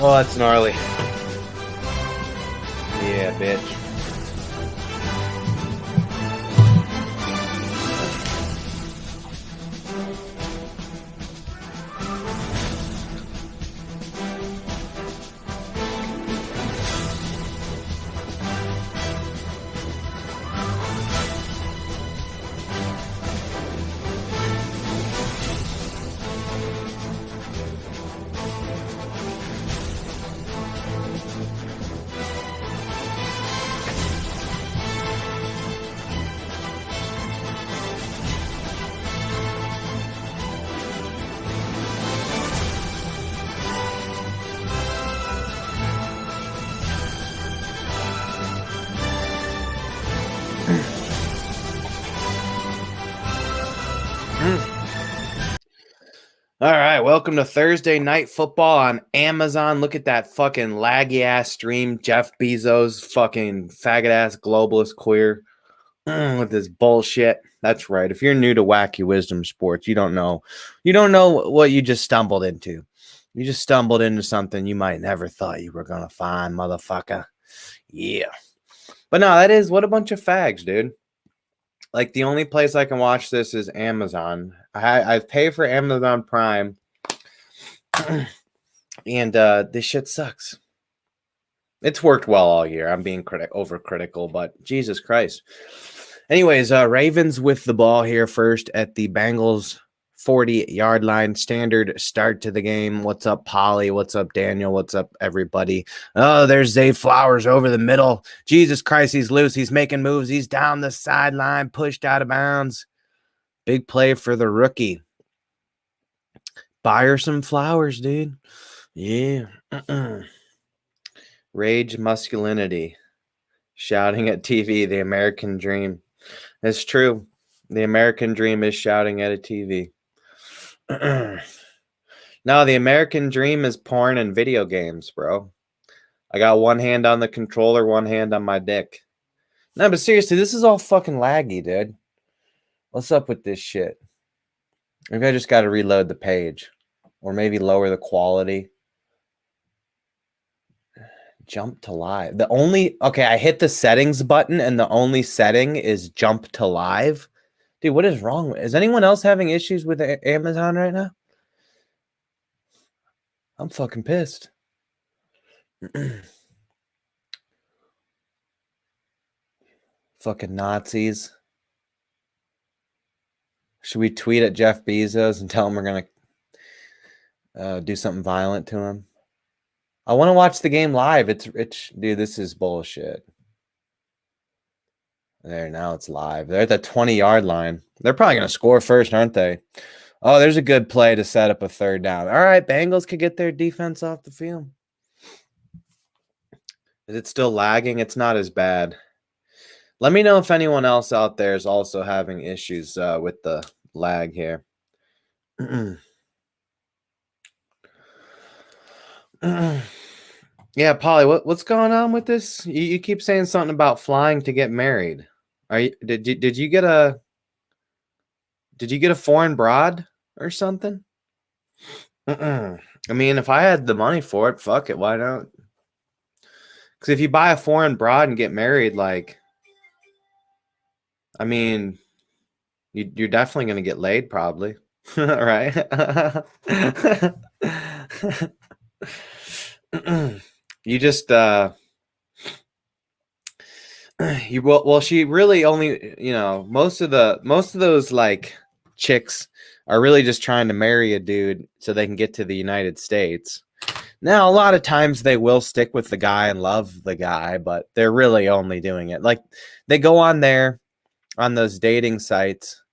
Oh, that's gnarly. Yeah, bitch. All right, welcome to Thursday Night Football on Amazon. Look at that fucking laggy ass stream. Jeff Bezos, fucking faggot ass globalist queer with this bullshit. That's right. If you're new to Wacky Wisdom Sports, you don't know. You don't know what you just stumbled into. You just stumbled into something you might never thought you were gonna find, motherfucker. Yeah. But no, that is what a bunch of fags, dude. Like the only place I can watch this is Amazon. I pay for Amazon Prime, and this shit sucks. It's worked well all year. I'm being overcritical, but Jesus Christ. Anyways, Ravens with the ball here first at the Bengals 40-yard line. Standard start to the game. What's up, Polly? What's up, Daniel? What's up, everybody? Oh, there's Zay Flowers over the middle. Jesus Christ, he's loose. He's making moves. He's down the sideline, pushed out of bounds. Big play for the rookie. Buy her some flowers, dude. Yeah. Rage masculinity. Shouting at TV, the American dream. It's true. The American dream is shouting at a TV. No, the American dream is porn and video games, bro. I got one hand on the controller, one hand on my dick. No, but seriously, this is all fucking laggy, dude. What's up with this shit? Maybe I just got to reload the page. Or maybe lower the quality. Jump to live. Okay, I hit the settings button and the only setting is jump to live. Dude, what is wrong? Is anyone else having issues with Amazon right now? I'm fucking pissed. Fucking Nazis. Should we tweet at Jeff Bezos and tell him we're going to do something violent to him? I want to watch the game live. It's dude, this is bullshit. There, now it's live. They're at the 20-yard line. They're probably going to score first, aren't they? Oh, there's a good play to set up a third down. All right, Bengals could get their defense off the field. Is it still lagging? It's not as bad. Let me know if anyone else out there is also having issues with the lag here. Yeah, Polly, what's going on with this? You keep saying something about flying to get married. Did you get a foreign broad or something? I mean, if I had the money for it, fuck it, why not? Because if you buy a foreign broad and get married, like, I mean, you're definitely gonna get laid, probably, right? You just she really only, most of those like chicks are really just trying to marry a dude so they can get to the United States. Now, a lot of times they will stick with the guy and love the guy, but they're really only doing it. Like, they go on there on those dating sites,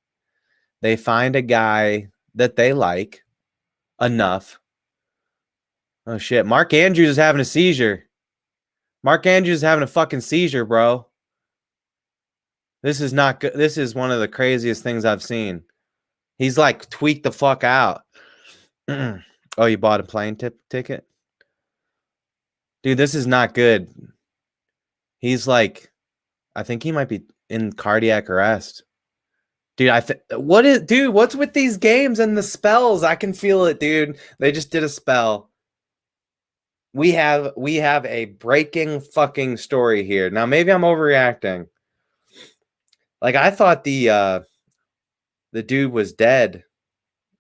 they find a guy that they like enough. Oh shit, Mark Andrews is having a seizure. Mark Andrews is having a fucking seizure, bro. This is not good. This is one of the craziest things I've seen. He's like tweaked the fuck out. Oh, you bought a plane ticket? Dude, this is not good. He's like, I think he might be in cardiac arrest. Dude, what's with these games and the spells? I can feel it, dude. They just did a spell. We have a breaking fucking story here. Now maybe I'm overreacting. Like I thought the dude was dead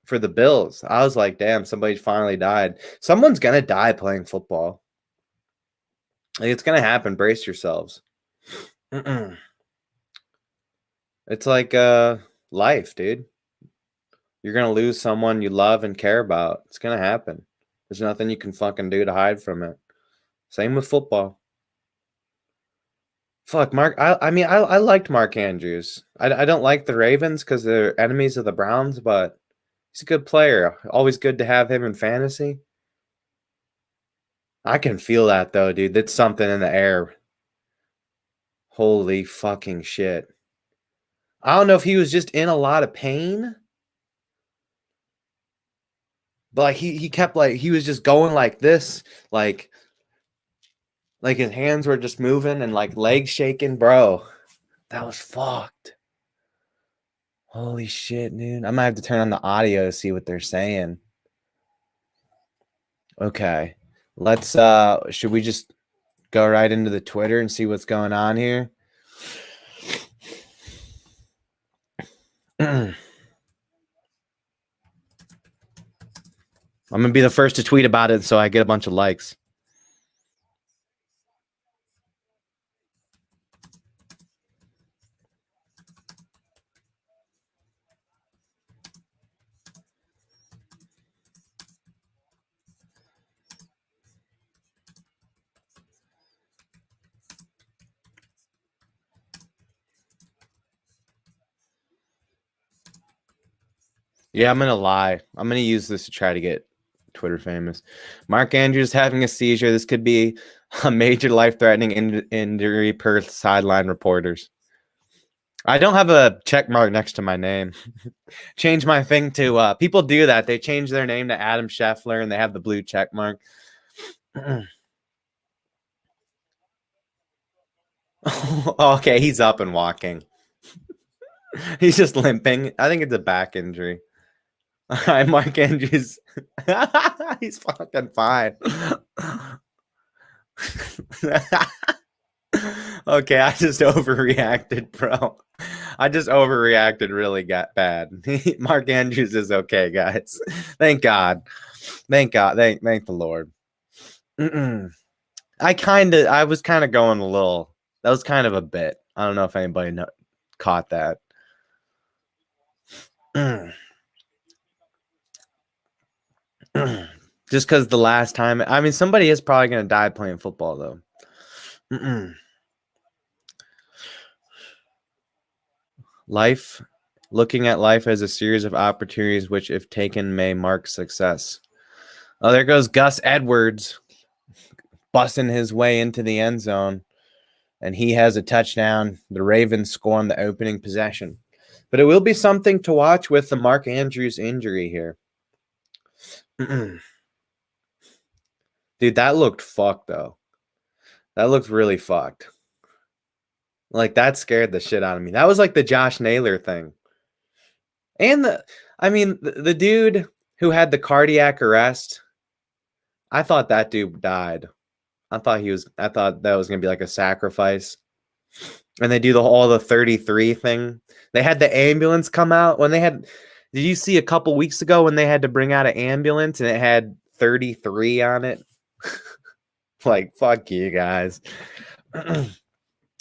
for the Bills. I was like, damn, somebody finally died. Someone's gonna die playing football. Like, it's gonna happen. Brace yourselves. It's like life, dude. You're gonna lose someone you love and care about. It's gonna happen. There's nothing you can fucking do to hide from it. Same with football. Fuck, Mark. I mean, I liked Mark Andrews. I don't like the Ravens because they're enemies of the Browns, but he's a good player. Always good to have him in fantasy. I can feel that though, dude. That's something in the air. Holy fucking shit. I don't know if he was just in a lot of pain, but like he kept like he was just going like this, like his hands were just moving and like legs shaking, bro. That was fucked. Holy shit, dude. I might have to turn on the audio to see what they're saying. Okay. Let's should we just go right into the Twitter and see what's going on here? I'm gonna be the first to tweet about it so I get a bunch of likes. Yeah, I'm gonna lie. I'm gonna use this to try to get Twitter famous. Mark Andrews having a seizure. This could be a major life-threatening injury per sideline reporters. I don't have a check mark next to my name. Change my thing to people do that. They change their name to Adam Scheffler and they have the blue check mark. Okay, he's up and walking. He's just limping. I think it's a back injury. All right, Mark Andrews. He's fucking fine. Okay, I just overreacted, bro. I just overreacted really bad. Mark Andrews is okay, guys. Thank God. Thank God. Thank the Lord. I was kind of going a little. That was kind of a bit. I don't know if anybody caught that. Just because the last time, I mean, somebody is probably going to die playing football, though. Life, looking at life as a series of opportunities, which, if taken, may mark success. Oh, there goes Gus Edwards busting his way into the end zone, and he has a touchdown. The Ravens score on the opening possession. But it will be something to watch with the Mark Andrews injury here. Dude, that looked fucked, though. That looked really fucked. Like, that scared the shit out of me. That was like the Josh Naylor thing. And the dude who had the cardiac arrest, I thought that dude died. I thought that was going to be like a sacrifice. And they do all the 33 thing. They had the ambulance come out did you see a couple weeks ago when they had to bring out an ambulance and it had 33 on it? Like, fuck you guys.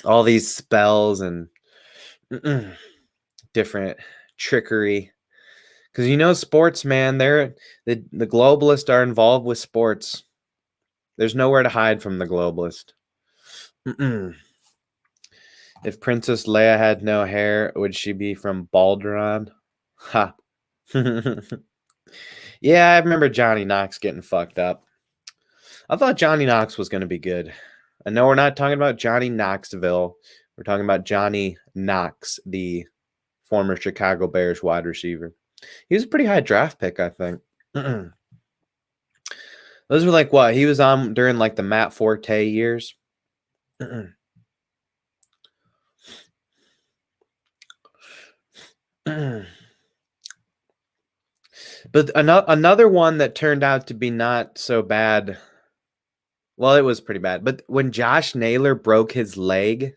All these spells and different trickery. Because sports, man, the globalists are involved with sports. There's nowhere to hide from the globalist. If Princess Leia had no hair, would she be from Balderon? Ha. Yeah, I remember Johnny Knox getting fucked up. I thought Johnny Knox was going to be good. I know we're not talking about Johnny Knoxville. We're talking about Johnny Knox, the former Chicago Bears wide receiver. He was a pretty high draft pick, I think. Those were like what? He was on during like the Matt Forte years. But another one that turned out to be not so bad Well, it was pretty bad. But when Josh Naylor broke his leg,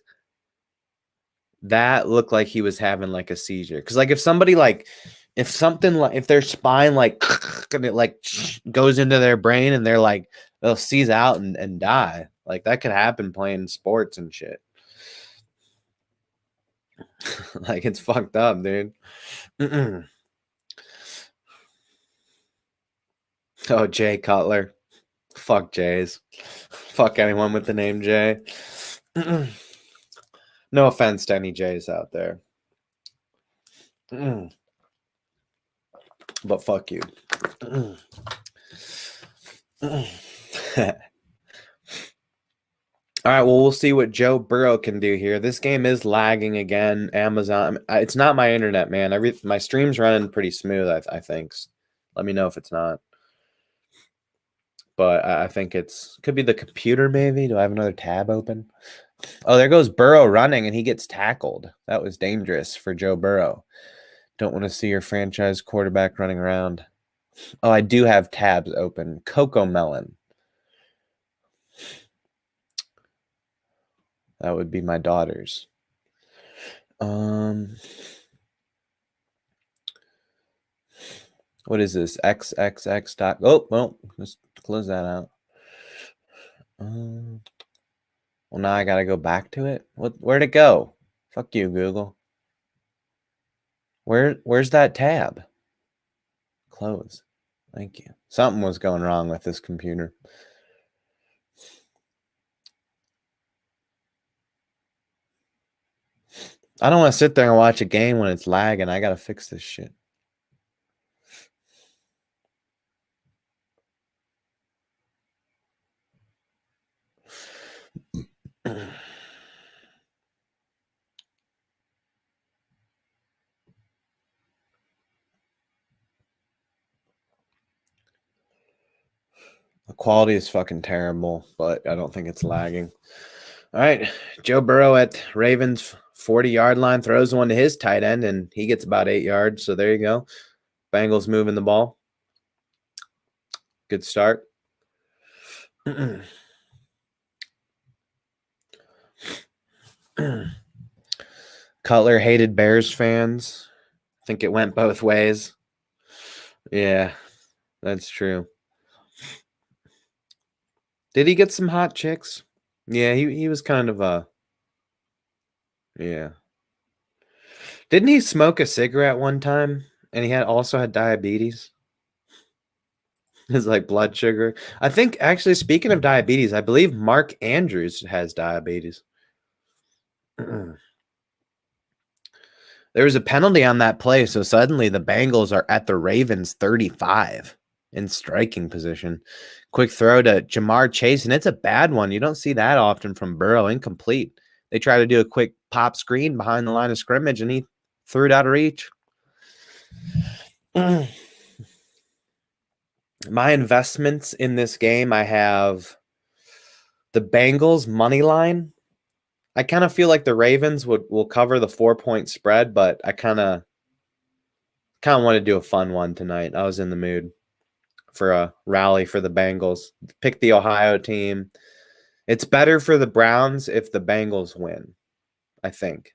that looked like he was having like a seizure. Because like if somebody like if something like if their spine like and it like goes into their brain and they're like they'll seize out and die. Like that could happen playing sports and shit. Like it's fucked up, dude. Oh, Jay Cutler. Fuck Jays. Fuck anyone with the name Jay. No offense to any Jays out there. But fuck you. All right, well, we'll see what Joe Burrow can do here. This game is lagging again. Amazon, it's not my internet, man. My stream's running pretty smooth, I think. Let me know if it's not. But I think could be the computer, maybe. Do I have another tab open? Oh, there goes Burrow running, and he gets tackled. That was dangerous for Joe Burrow. Don't want to see your franchise quarterback running around. Oh, I do have tabs open. Coco Melon. That would be my daughter's. What is this? XXX dot. Oh, well, let's close that out. Well, now I gotta go back to it. Where'd it go? Fuck you, Google. Where's that tab? Close. Thank you. Something was going wrong with this computer. I don't want to sit there and watch a game when it's lagging. I gotta fix this shit. The quality is fucking terrible, but I don't think it's lagging. All right, Joe Burrow at Ravens 40-yard line throws one to his tight end, and he gets about 8 yards. So there you go. Bengals moving the ball. Good start. Cutler hated Bears fans. I think it went both ways. Yeah, that's true. Did he get some hot chicks? Yeah, he was kind of a... Yeah. Didn't he smoke a cigarette one time? And he also had diabetes? His like blood sugar. I think actually, speaking of diabetes, I believe Mark Andrews has diabetes. There was a penalty on that play, so suddenly the Bengals are at the Ravens 35 in striking position. Quick throw to Jamar Chase, and it's a bad one. You don't see that often from Burrow. Incomplete. They try to do a quick pop screen behind the line of scrimmage, and he threw it out of reach. My investments in this game, I have the Bengals money line. I kind of feel like the Ravens will cover the 4-point spread, but I kind of want to do a fun one tonight. I was in the mood for a rally for the Bengals. Pick the Ohio team. It's better for the Browns if the Bengals win, I think.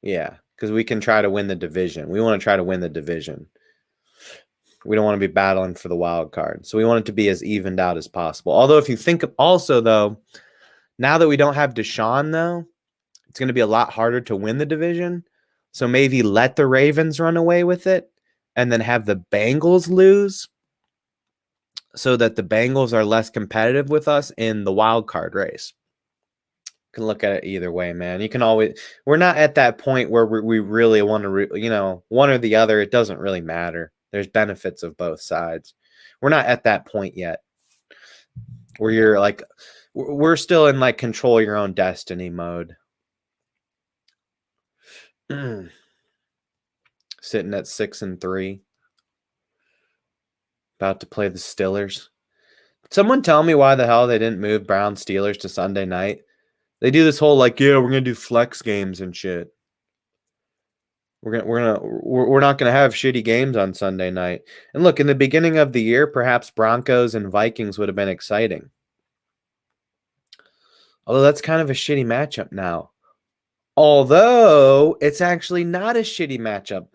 Yeah, because we can try to win the division. We want to try to win the division. We don't want to be battling for the wild card. So we want it to be as evened out as possible. Although if you think also, though, now that we don't have Deshaun, though, it's going to be a lot harder to win the division. So maybe let the Ravens run away with it and then have the Bengals lose so that the Bengals are less competitive with us in the wild card race. You can look at it either way, man. You can always, we're not at that point where we really want to, one or the other. It doesn't really matter. There's benefits of both sides. We're not at that point yet where you're like, we're still in like control your own destiny mode. Sitting at 6-3. About to play the Steelers. Someone tell me why the hell they didn't move Brown Steelers to Sunday night. They do this whole like, yeah, we're gonna do flex games and shit. We're not gonna have shitty games on Sunday night. And look, in the beginning of the year, perhaps Broncos and Vikings would have been exciting. Although that's kind of a shitty matchup now. Although it's actually not a shitty matchup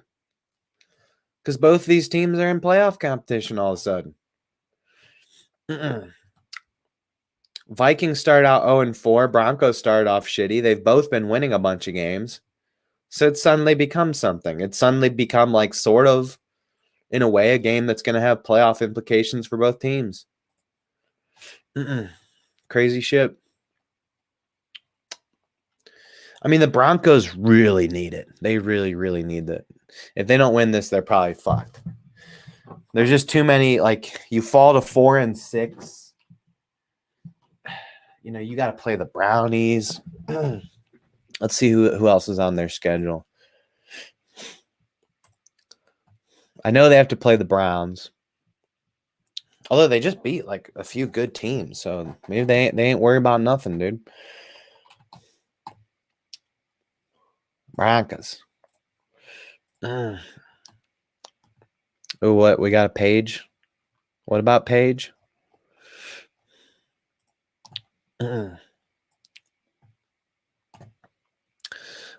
because both these teams are in playoff competition all of a sudden. Vikings start out 0-4. Broncos started off shitty. They've both been winning a bunch of games. So it's suddenly become something. It's suddenly become like sort of, in a way, a game that's going to have playoff implications for both teams. Crazy shit. I mean, the Broncos really need it. They really, really need it. If they don't win this, they're probably fucked. There's just too many. Like, you fall to 4-6. You know, you got to play the Brownies. Let's see who else is on their schedule. I know they have to play the Browns. Although they just beat like a few good teams, so maybe they ain't worried about nothing, dude. Broncos. Oh, what? We got a Page? What about Page?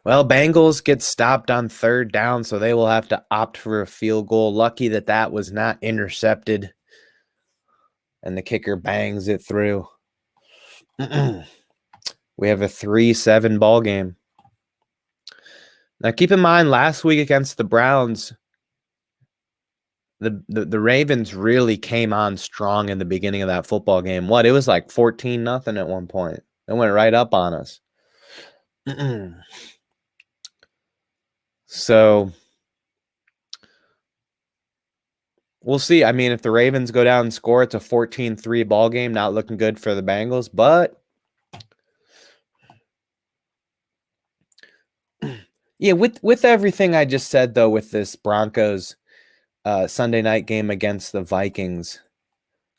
Well, Bengals get stopped on 3rd down, so they will have to opt for a field goal. Lucky that was not intercepted, and the kicker bangs it through. We have a 3-7 ball game. Now, keep in mind, last week against the Browns, the Ravens really came on strong in the beginning of that football game. It was like 14-0 at one point. It went right up on us. So we'll see. I mean, if the Ravens go down and score, it's a 14-3 ball game. Not looking good for the Bengals, but yeah, with everything I just said, though, with this Broncos Sunday night game against the Vikings,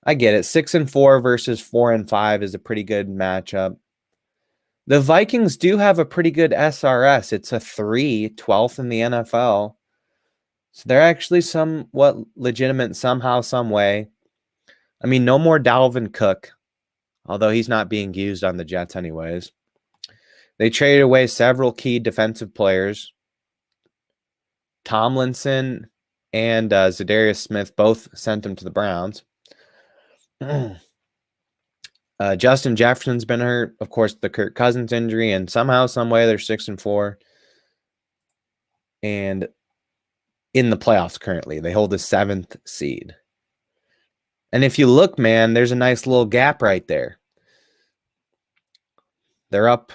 I get it. 6-4 versus 4-5 is a pretty good matchup. The Vikings do have a pretty good SRS. It's a 12th in the NFL. So they're actually somewhat legitimate somehow, some way. I mean, no more Dalvin Cook, although he's not being used on the Jets anyways. They traded away several key defensive players. Tomlinson and Zadarius Smith both sent him to the Browns. Justin Jefferson's been hurt. Of course, the Kirk Cousins injury, and somehow, some way, they're 6-4. And in the playoffs currently, they hold the 7th seed. And if you look, man, there's a nice little gap right there. They're up.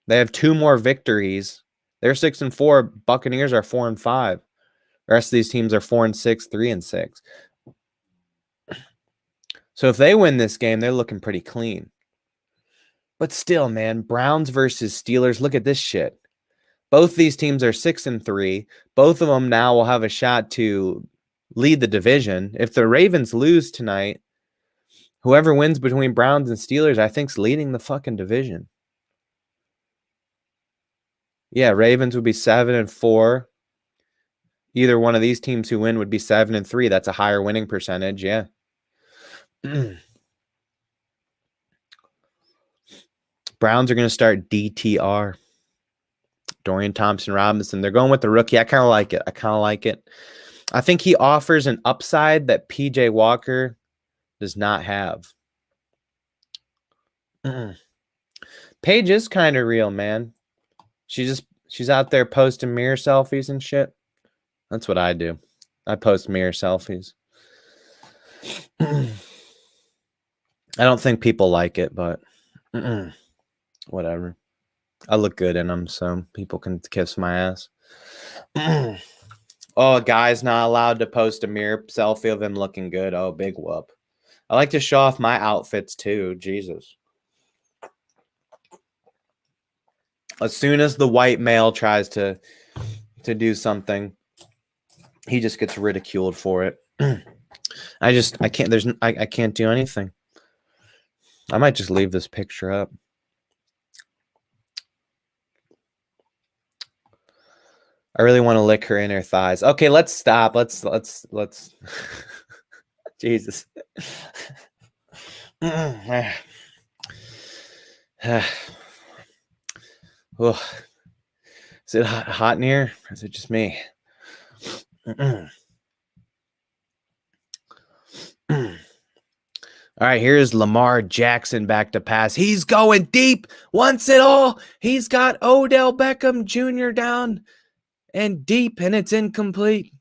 They have 2 more victories. They're 6-4. Buccaneers are 4-5. The rest of these teams are 4-6, 3-6. So if they win this game, they're looking pretty clean. But still, man, Browns versus Steelers, look at this shit. Both these teams are 6-3. Both of them now will have a shot to lead the division. If the Ravens lose tonight, whoever wins between Browns and Steelers, I think, is leading the fucking division. Yeah, Ravens would be 7-4. Either one of these teams who win would be 7-3. That's a higher winning percentage. Yeah. Browns are going to start DTR. Dorian Thompson-Robinson. They're going with the rookie. I kind of like it. I think he offers an upside that PJ Walker does not have. Paige is kind of real, man. She's out there posting mirror selfies and shit. That's what I do. I post mirror selfies. I don't think people like it, but whatever. I look good in them, so people can kiss my ass. Oh, a guy's not allowed to post a mirror selfie of him looking good. Oh, big whoop. I like to show off my outfits too. Jesus. As soon as the white male tries to do something, he just gets ridiculed for it. I can't do anything. I might just leave this picture up. I really want to lick her inner thighs. Okay, let's stop. Let's Jesus. Oh, is it hot in here? Or is it just me? All right, here's Lamar Jackson back to pass. He's going deep. Wants it all. He's got Odell Beckham Jr. down and deep, and it's incomplete.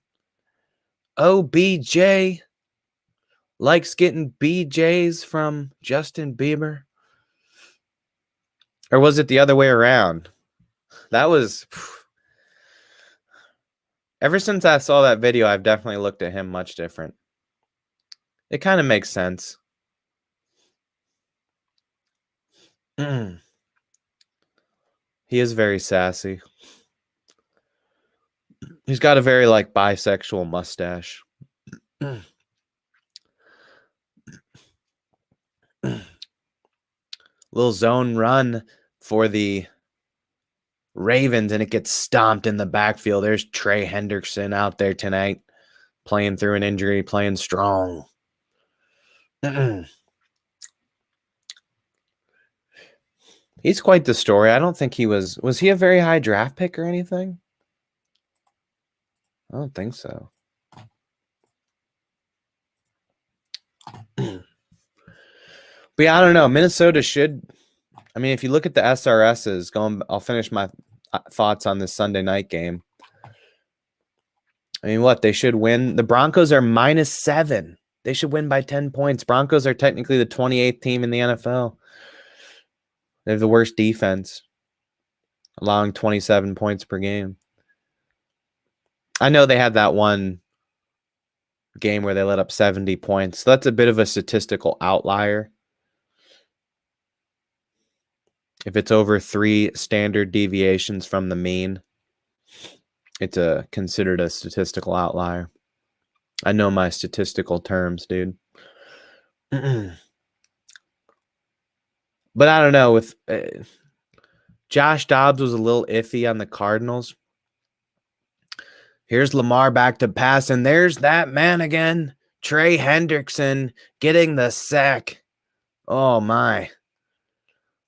OBJ likes getting BJs from Justin Bieber. Or was it the other way around? That was... Ever since I saw that video, I've definitely looked at him much different. It kind of makes sense. He is very sassy. He's got a very, like, bisexual mustache. Little zone run for the Ravens, and it gets stomped in the backfield. There's Trey Hendrickson out there tonight, playing through an injury, playing strong. He's quite the story. I don't think he was he a very high draft pick or anything? I don't think so. But yeah, I don't know. Minnesota should, I mean, if you look at the SRSs, I'll finish my thoughts on this Sunday night game. I mean, what? They should win. The Broncos are -7. They should win by 10 points. Broncos are technically the 28th team in the NFL. They have the worst defense, allowing 27 points per game. I know they had that one game where they let up 70 points. So that's a bit of a statistical outlier. If it's over 3 standard deviations from the mean, it's considered a statistical outlier. I know my statistical terms, dude. But I don't know. With Josh Dobbs was a little iffy on the Cardinals. Here's Lamar back to pass, and there's that man again, Trey Hendrickson, getting the sack. Oh, my.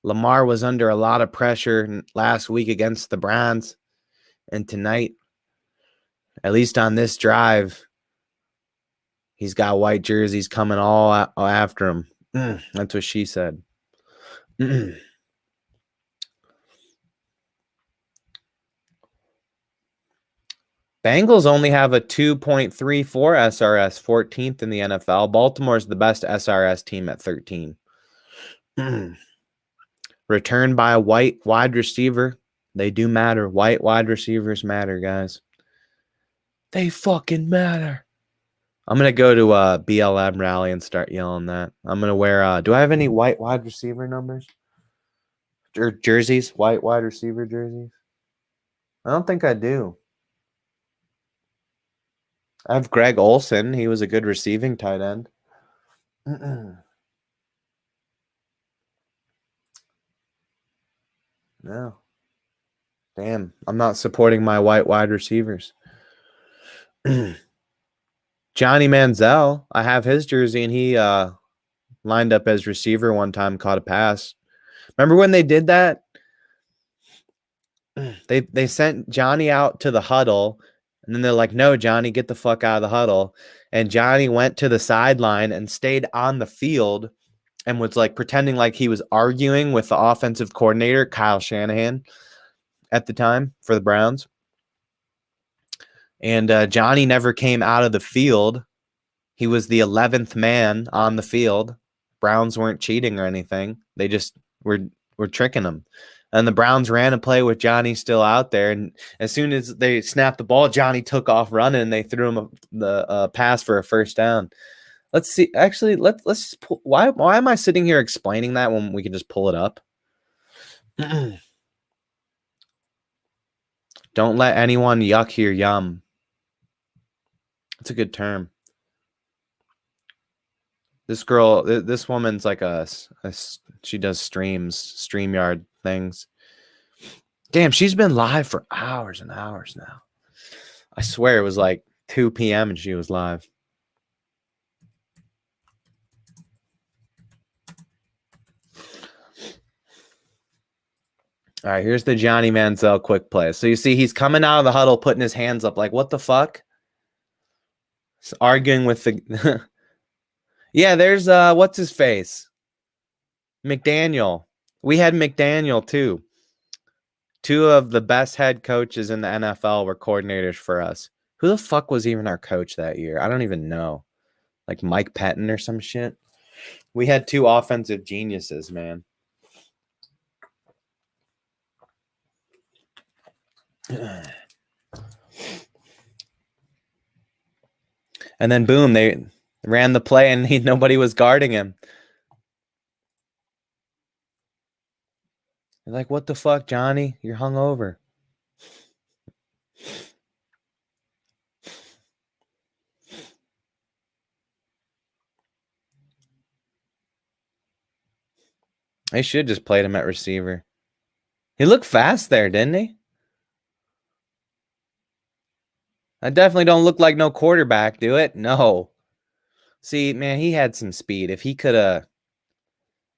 Lamar was under a lot of pressure last week against the Browns. And tonight, at least on this drive, he's got white jerseys coming all after him. That's what she said. Bengals only have a 2.34 SRS, 14th in the NFL. Baltimore's the best SRS team at 13. Returned by a white wide receiver. They do matter. White wide receivers matter, guys. They fucking matter. I'm going to go to a BLM rally and start yelling that. I'm going to wear, do I have any white wide receiver numbers? Or jerseys? White wide receiver jerseys? I don't think I do. I have Greg Olsen. He was a good receiving tight end. No. Damn. I'm not supporting my white wide receivers. Johnny Manziel. I have his jersey, and he lined up as receiver one time, caught a pass. Remember when they did that? They sent Johnny out to the huddle, and then they're like, no, Johnny, get the fuck out of the huddle. And Johnny went to the sideline and stayed on the field and was like pretending like he was arguing with the offensive coordinator, Kyle Shanahan, at the time for the Browns. And Johnny never came out of the field. He was the 11th man on the field. Browns weren't cheating or anything. They just were tricking him. And the Browns ran a play with Johnny still out there. And as soon as they snapped the ball, Johnny took off running, and they threw him the pass for a first down. Let's see. Actually, let's just pull, why am I sitting here explaining that when we can just pull it up? Don't let anyone yuck your yum. That's a good term. This girl, this woman's like she does StreamYard things. Damn, she's been live for hours and hours now. I swear it was like 2 p.m. and she was live. All right, here's the Johnny Manziel quick play. So you see he's coming out of the huddle, putting his hands up like, what the fuck? He's arguing with the... Yeah, there's, what's his face? McDaniel. We had McDaniel, too. Two of the best head coaches in the NFL were coordinators for us. Who the fuck was even our coach that year? I don't even know. Like Mike Pettin or some shit. We had two offensive geniuses, man. And then boom, they ran the play and nobody was guarding him. They're like, what the fuck, Johnny? You're hungover. They should just played him at receiver. He looked fast there, didn't he? I definitely don't look like no quarterback, do it? No. See, man, he had some speed. If he could have...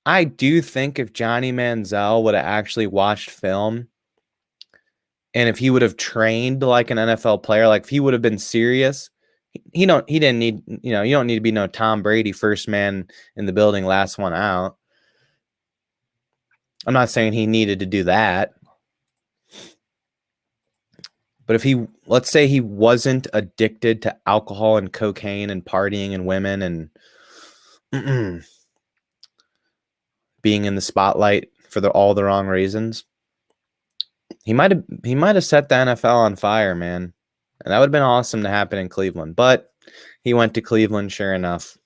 I do think if Johnny Manziel would have actually watched film and if he would have trained like an NFL player, like if he would have been serious, he didn't need, you don't need to be no Tom Brady, first man in the building, last one out. I'm not saying he needed to do that. But if let's say he wasn't addicted to alcohol and cocaine and partying and women and being in the spotlight for all the wrong reasons, he might have set the NFL on fire, man. And that would have been awesome to happen in Cleveland. But he went to Cleveland, sure enough.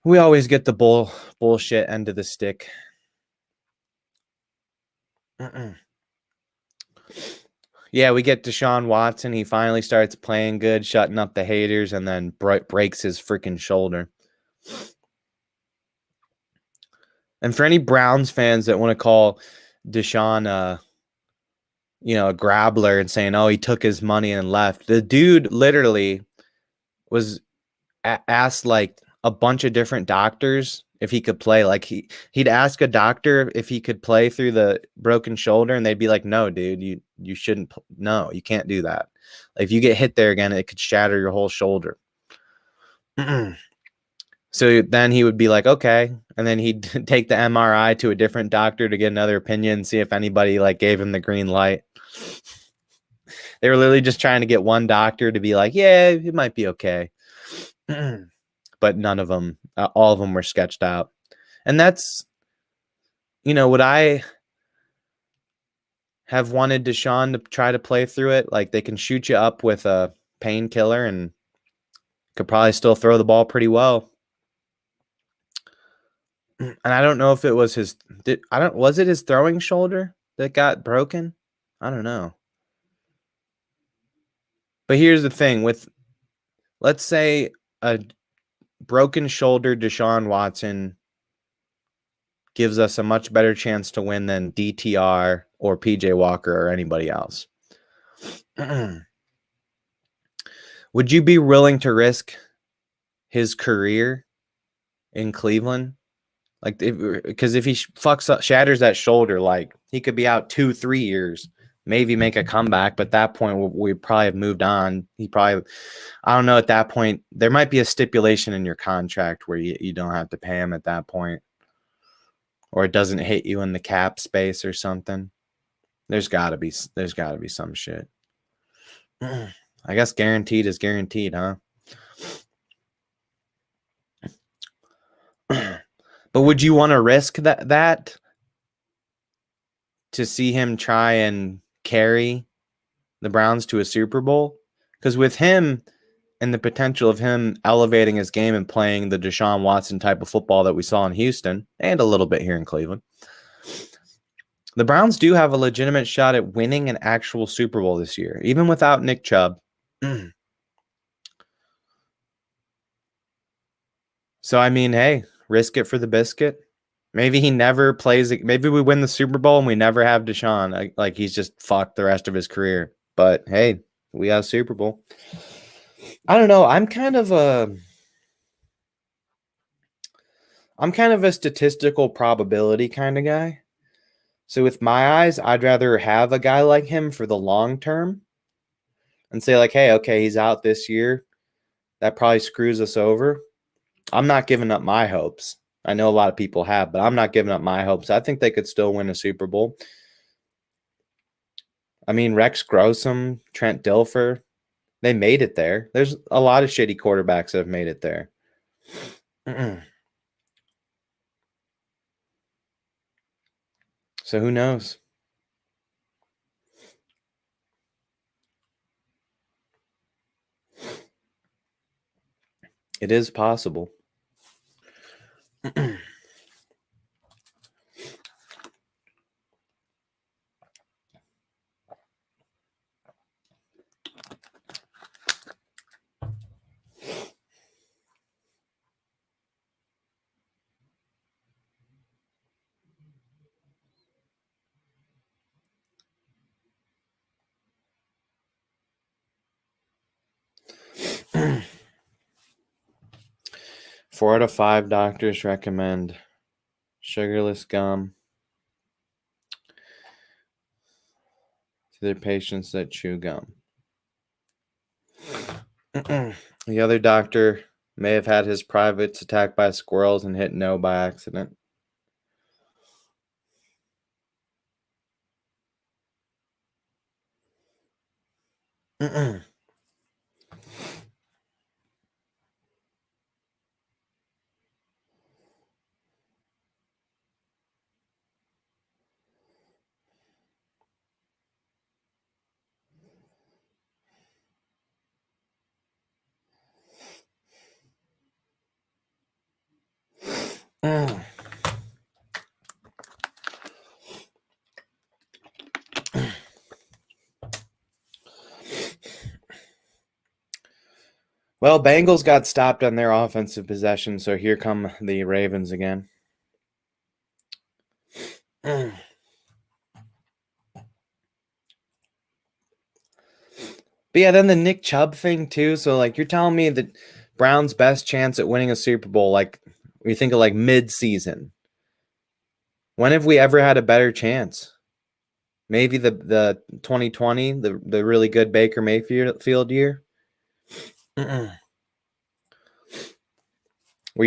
We always get the bullshit end of the stick. Yeah, we get Deshaun Watson. He finally starts playing good, shutting up the haters, and then breaks his freaking shoulder. And for any Browns fans that want to call Deshaun a grabbler and saying, oh, he took his money and left. The dude literally was asked like a bunch of different doctors if he could play. Like he'd ask a doctor if he could play through the broken shoulder, and they'd be like, no, dude, you shouldn't. No, you can't do that. Like, if you get hit there again, it could shatter your whole shoulder. So then he would be like, okay. And then he'd take the MRI to a different doctor to get another opinion, see if anybody like gave him the green light. They were literally just trying to get one doctor to be like, yeah, it might be okay. But none of them, all of them were sketched out. And that's, would I have wanted Deshaun to try to play through it? Like, they can shoot you up with a painkiller and could probably still throw the ball pretty well. And I don't know if it was was it his throwing shoulder that got broken? I don't know. But here's the thing with, let's say a broken shoulder Deshaun Watson gives us a much better chance to win than DTR or PJ Walker or anybody else. Would you be willing to risk his career in Cleveland? Like, because if he shatters that shoulder, like, he could be out 2-3 years, maybe make a comeback. But at that point, we probably have moved on. I don't know. At that point, there might be a stipulation in your contract where you don't have to pay him at that point, or it doesn't hit you in the cap space or something. There's gotta be some shit. I guess guaranteed is guaranteed, huh? But would you want to risk that to see him try and carry the Browns to a Super Bowl? Because with him and the potential of him elevating his game and playing the Deshaun Watson type of football that we saw in Houston and a little bit here in Cleveland, the Browns do have a legitimate shot at winning an actual Super Bowl this year, even without Nick Chubb. So, I mean, hey, risk it for the biscuit. Maybe he never plays it. Maybe we win the Super Bowl and we never have Deshaun. Like he's just fucked the rest of his career. But hey, we have Super Bowl. I don't know. I'm kind of a statistical probability kind of guy. So with my eyes, I'd rather have a guy like him for the long term and say like, hey, okay, he's out this year. That probably screws us over. I'm not giving up my hopes. I know a lot of people have, but I'm not giving up my hopes. I think they could still win a Super Bowl. I mean, Rex Grossum, Trent Dilfer, they made it there. There's a lot of shitty quarterbacks that have made it there. So who knows? It is possible. Four out of 5 doctors recommend sugarless gum to their patients that chew gum. The other doctor may have had his privates attacked by squirrels and hit no by accident. Well, Bengals got stopped on their offensive possession, so here come the Ravens again. But yeah, then the Nick Chubb thing too. So like you're telling me that Brown's best chance at winning a Super Bowl, like we think of like mid-season. When have we ever had a better chance? Maybe the 2020, the really good Baker Mayfield year. Where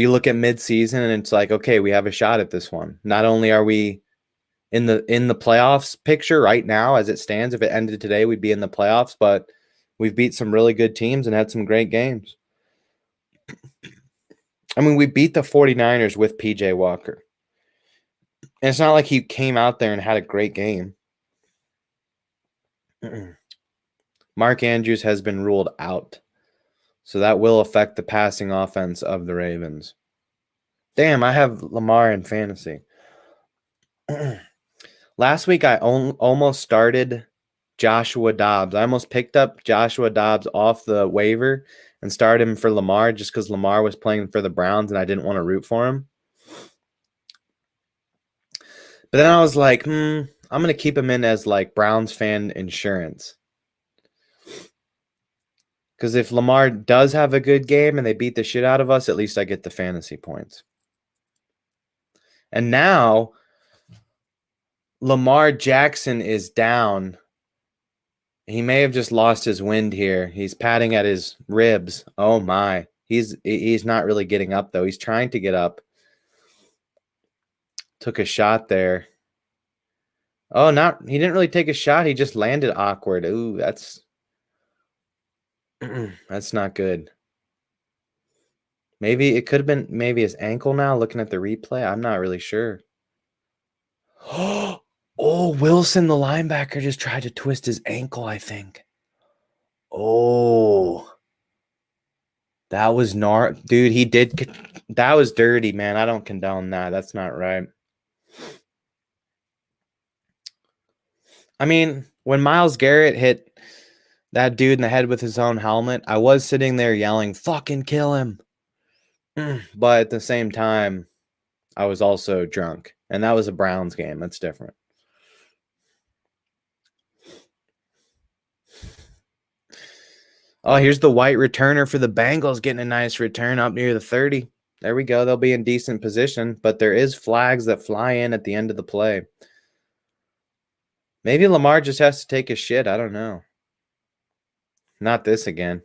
you look at mid-season and it's like, okay, we have a shot at this one. Not only are we in the playoffs picture right now as it stands, if it ended today, we'd be in the playoffs, but we've beat some really good teams and had some great games. I mean, we beat the 49ers with PJ Walker. And it's not like he came out there and had a great game. Mark Andrews has been ruled out. So that will affect the passing offense of the Ravens. Damn, I have Lamar in fantasy. Last week, I almost started Joshua Dobbs. I almost picked up Joshua Dobbs off the waiver and started him for Lamar just because Lamar was playing for the Browns and I didn't want to root for him. But then I was like, I'm going to keep him in as like Browns fan insurance. Because if Lamar does have a good game and they beat the shit out of us, at least I get the fantasy points. And now Lamar Jackson is down. He may have just lost his wind here. He's patting at his ribs. Oh my. He's not really getting up though. He's trying to get up. Took a shot there. Oh, he didn't really take a shot. He just landed awkward. Ooh, that's not good. Maybe it could have been his ankle now, looking at the replay. I'm not really sure. Oh, Wilson, the linebacker, just tried to twist his ankle, I think. Oh. That was dude, he did. That was dirty, man. I don't condone that. That's not right. I mean, when Myles Garrett hit that dude in the head with his own helmet, I was sitting there yelling, fucking kill him. But at the same time, I was also drunk. And that was a Browns game. That's different. Oh, here's the white returner for the Bengals getting a nice return up near the 30. There we go. They'll be in decent position, but there is flags that fly in at the end of the play. Maybe Lamar just has to take a shit. I don't know. Not this again.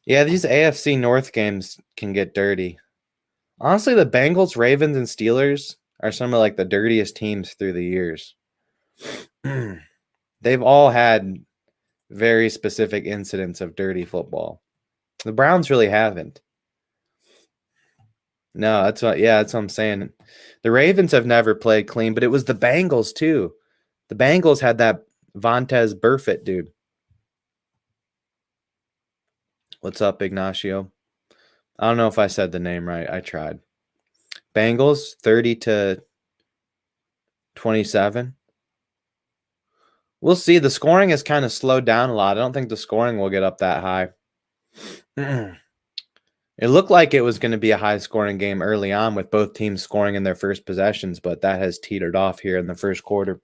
Yeah, these AFC North games can get dirty. Honestly, the Bengals, Ravens, and Steelers are some of like the dirtiest teams through the years. They've all had very specific incidents of dirty football. The Browns really haven't. No, that's what I'm saying. The Ravens have never played clean, but it was the Bengals too. The Bengals had that Vontez Burfict dude. What's up, Ignacio? I don't know if I said the name right. I tried. Bengals 30-27. We'll see. The scoring has kind of slowed down a lot. I don't think the scoring will get up that high. It looked like it was going to be a high-scoring game early on with both teams scoring in their first possessions, but that has teetered off here in the first quarter.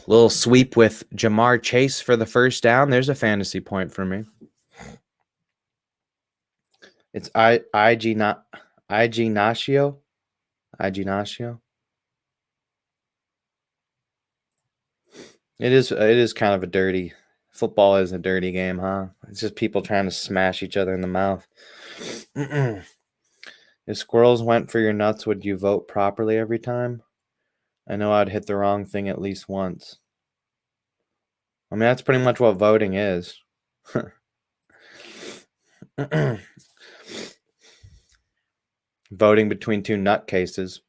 Little sweep with Jamar Chase for the first down. There's a fantasy point for me. It's Ignacio. Ignacio. It is kind of a dirty football is a dirty game, huh? It's just people trying to smash each other in the mouth. If squirrels went for your nuts, would you vote properly every time? I know I'd hit the wrong thing at least once. I mean, that's pretty much what voting is. Voting between two nutcases.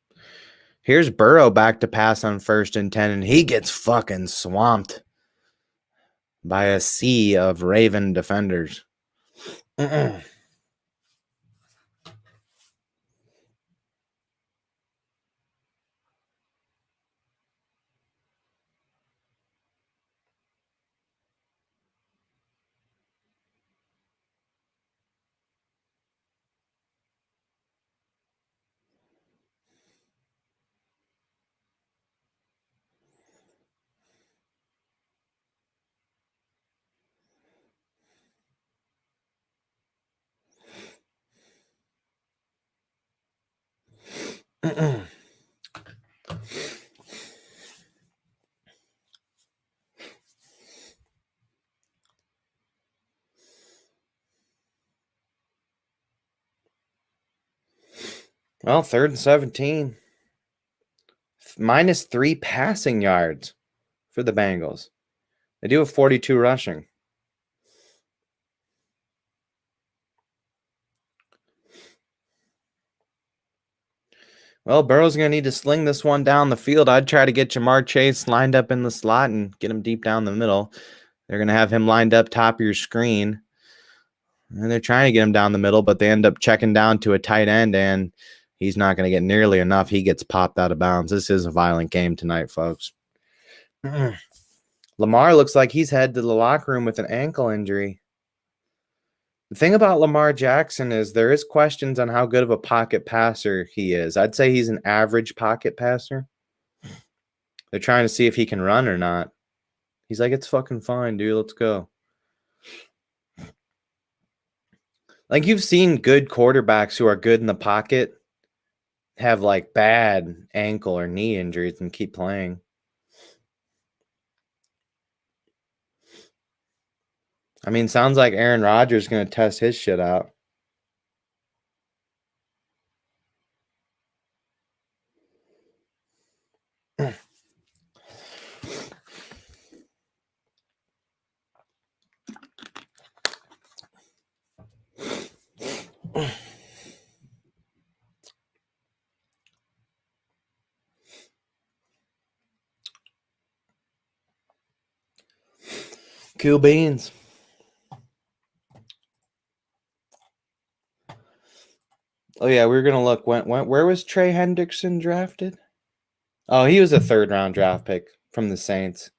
Here's Burrow back to pass on 1st and 10, and he gets fucking swamped by a sea of Raven defenders. Well, 3rd and 17. -3 passing yards for the Bengals. They do have 42 rushing. Well, Burrow's going to need to sling this one down the field. I'd try to get Jamar Chase lined up in the slot and get him deep down the middle. They're going to have him lined up top of your screen. And they're trying to get him down the middle, but they end up checking down to a tight end, and he's not going to get nearly enough. He gets popped out of bounds. This is a violent game tonight, folks. Lamar looks like he's headed to the locker room with an ankle injury. The thing about Lamar Jackson is there is questions on how good of a pocket passer he is. I'd say he's an average pocket passer. They're trying to see if he can run or not. He's like, it's fucking fine, dude. Let's go. Like you've seen good quarterbacks who are good in the pocket have like bad ankle or knee injuries and keep playing. I mean, sounds like Aaron Rodgers is going to test his shit out. Cool beans. Oh yeah, we were gonna look. Where was Trey Hendrickson drafted? Oh, he was a 3rd-round draft pick from the Saints.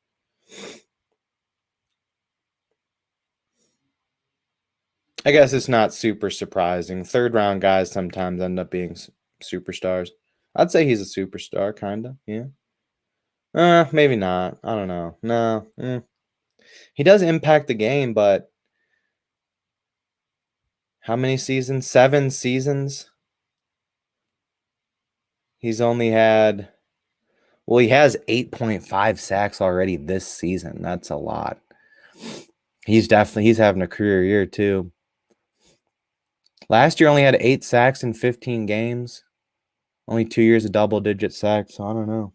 I guess it's not super surprising. 3rd-round guys sometimes end up being superstars. I'd say he's a superstar, kind of. Yeah. Maybe not. I don't know. No. He does impact the game, but how many seasons? 7 seasons. He's only had. Well, he has 8.5 sacks already this season. That's a lot. He's having a career year too. Last year only had 8 sacks in 15 games. Only 2 years of double-digit sacks. So I don't know.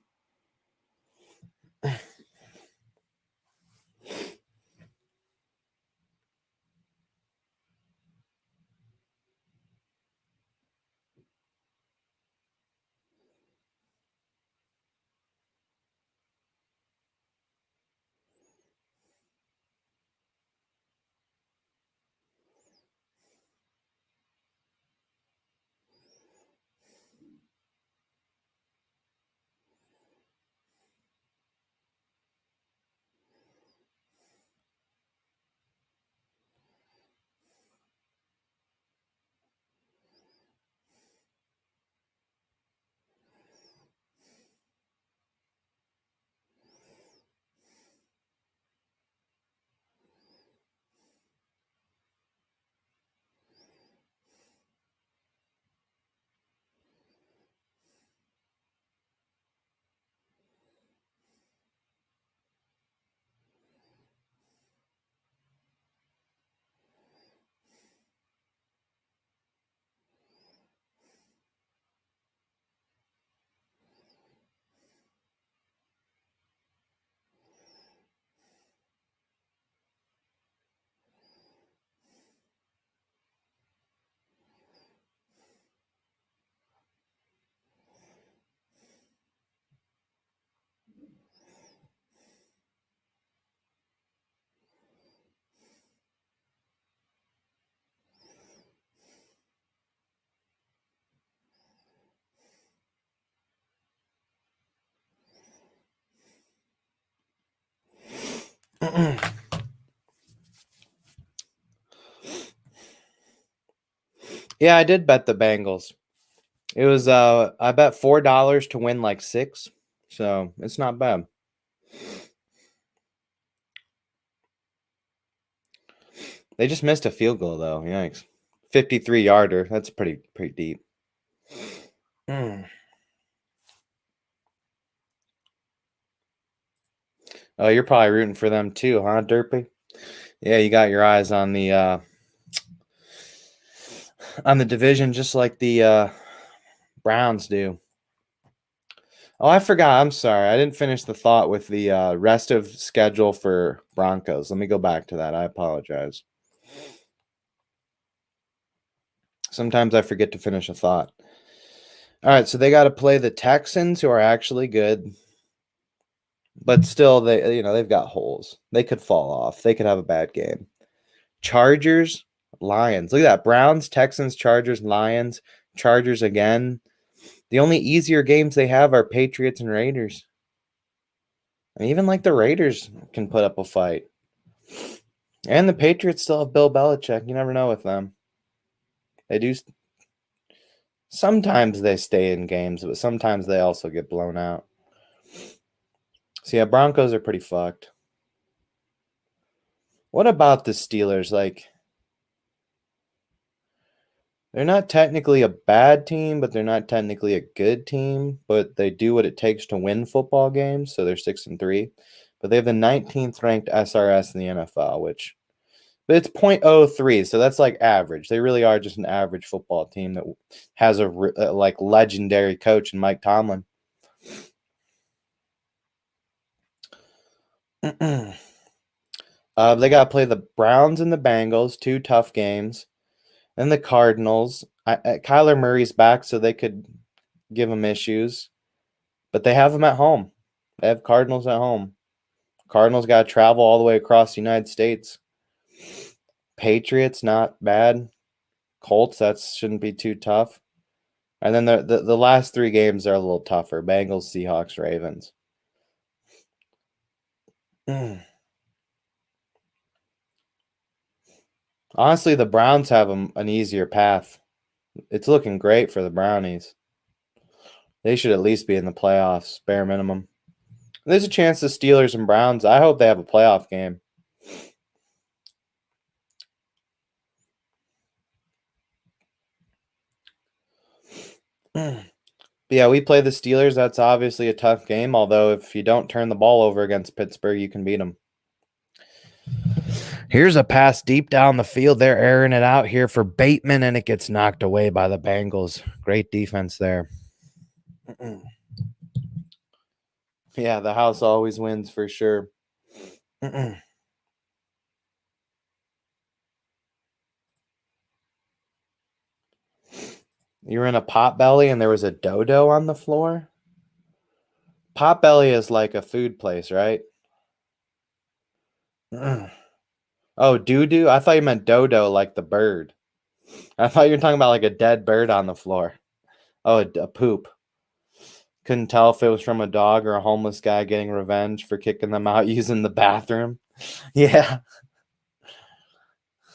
Yeah, I did bet the Bengals. It was I bet $4 to win like 6. So it's not bad. They just missed a field goal though. Yikes. 53-yarder. That's pretty deep. Oh, you're probably rooting for them too, huh, Derpy? Yeah, you got your eyes on the division just like the Browns do. Oh, I forgot. I'm sorry. I didn't finish the thought with the rest of schedule for Broncos. Let me go back to that. I apologize. Sometimes I forget to finish a thought. All right, so they got to play the Texans, who are actually good, but still, they've got holes. They could fall off. They could have a bad game. Chargers, Lions. Look at that. Browns, Texans, Chargers, Lions, Chargers again. The only easier games they have are Patriots and Raiders. And even like the Raiders can put up a fight. And the Patriots still have Bill Belichick. You never know with them. They do. Sometimes they stay in games, but sometimes they also get blown out. So yeah, Broncos are pretty fucked. What about the Steelers? Like, They're not technically a bad team, but they're not technically a good team. But they do what it takes to win football games, so they're 6-3. But they have the 19th ranked SRS in the NFL, but it's .03, so that's like average. They really are just an average football team that has a like legendary coach in Mike Tomlin. They got to play the Browns and the Bengals, 2 tough games. Then the Cardinals. Kyler Murray's back, so they could give him issues. But they have them at home. They have Cardinals at home. Cardinals got to travel all the way across the United States. Patriots, not bad. Colts, that shouldn't be too tough. And then the last 3 games are a little tougher. Bengals, Seahawks, Ravens. Honestly, the Browns have an easier path. It's looking great for the Brownies. They should at least be in the playoffs, bare minimum. There's a chance the Steelers and Browns, I hope they have a playoff game. But yeah, we play the Steelers. That's obviously a tough game, although if you don't turn the ball over against Pittsburgh, you can beat them. Here's a pass deep down the field. They're airing it out here for Bateman, and it gets knocked away by the Bengals. Great defense there. Yeah, the house always wins for sure. You were in a Potbelly and there was a dodo on the floor? Potbelly is like a food place, right? Oh, doo-doo? I thought you meant dodo like the bird. I thought you were talking about like a dead bird on the floor. Oh, a poop. Couldn't tell if it was from a dog or a homeless guy getting revenge for kicking them out using the bathroom. Yeah.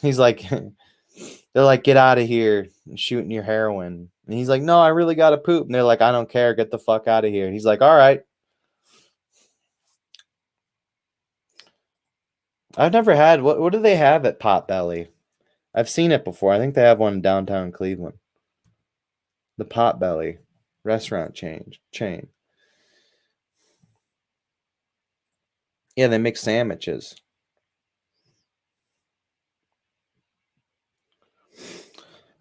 He's like, they're like, get out of here, shooting your heroin. And he's like, no, I really got to poop. And they're like, I don't care. Get the fuck out of here. And he's like, all right. I've never had, what do they have at Potbelly? I've seen it before. I think they have one in downtown Cleveland. The Potbelly restaurant chain. Yeah, they make sandwiches.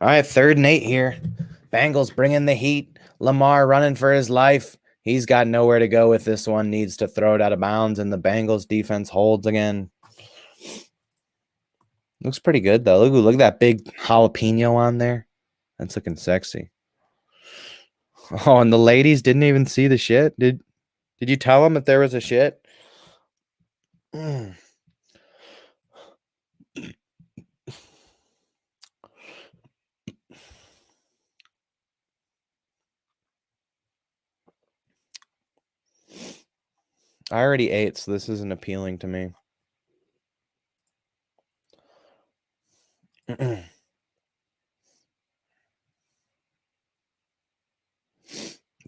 All right, 3rd and 8 here. Bengals bringing the heat. Lamar running for his life. He's got nowhere to go with this one. Needs to throw it out of bounds, and the Bengals defense holds again. Looks pretty good, though. Look at that big jalapeno on there. That's looking sexy. Oh, and the ladies didn't even see the shit? Did you tell them that there was a shit? I already ate, so this isn't appealing to me.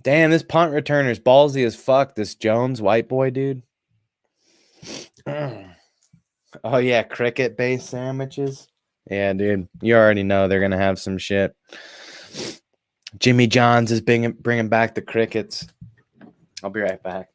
Damn, this punt returner's ballsy as fuck. This Jones white boy, dude. Oh, yeah, cricket-based sandwiches. Yeah, dude. You already know they're going to have some shit. Jimmy John's is bringing back the crickets. I'll be right back.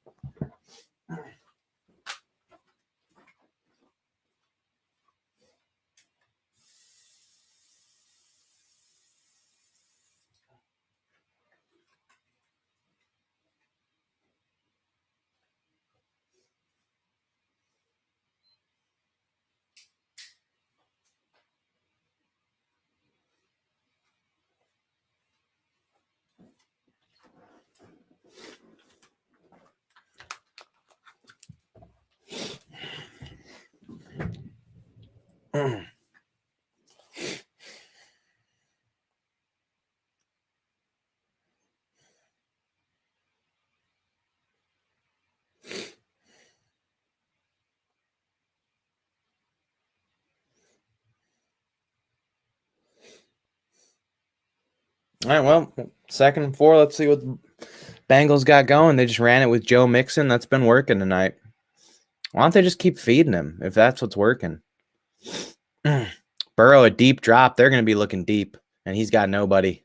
All right, well, 2nd and 4. Let's see what the Bengals got going. They just ran it with Joe Mixon. That's been working tonight. Why don't they just keep feeding him if that's what's working? Burrow, a deep drop. They're going to be looking deep. and he's got nobody.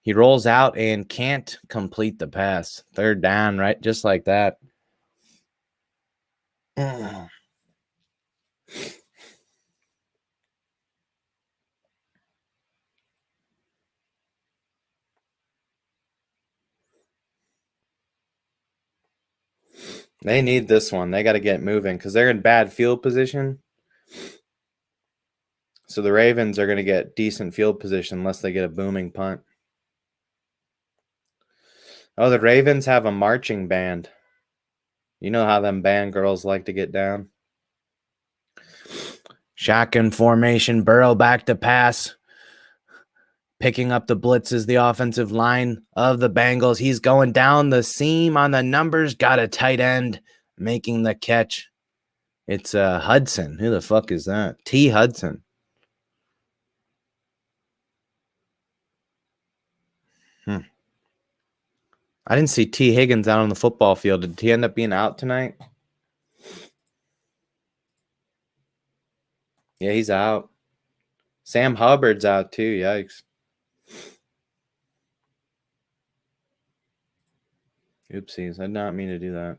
He rolls out and can't complete the pass. Third down, right? Just like that. They need this one. They got to get moving because they're in bad field position. So the Ravens are going to get decent field position unless they get a booming punt. Oh, the Ravens have a marching band. You know how them band girls like to get down. Shotgun formation, Burrow back to pass. Picking up the blitz is the offensive line of the Bengals. He's going down the seam on the numbers. Got a tight end making the catch. It's Hudson. Who the fuck is that? T. Hudson. I didn't see T. Higgins out on the football field. Did he end up being out tonight? Yeah, he's out. Sam Hubbard's out too. Yikes. Oopsies. I did not mean to do that.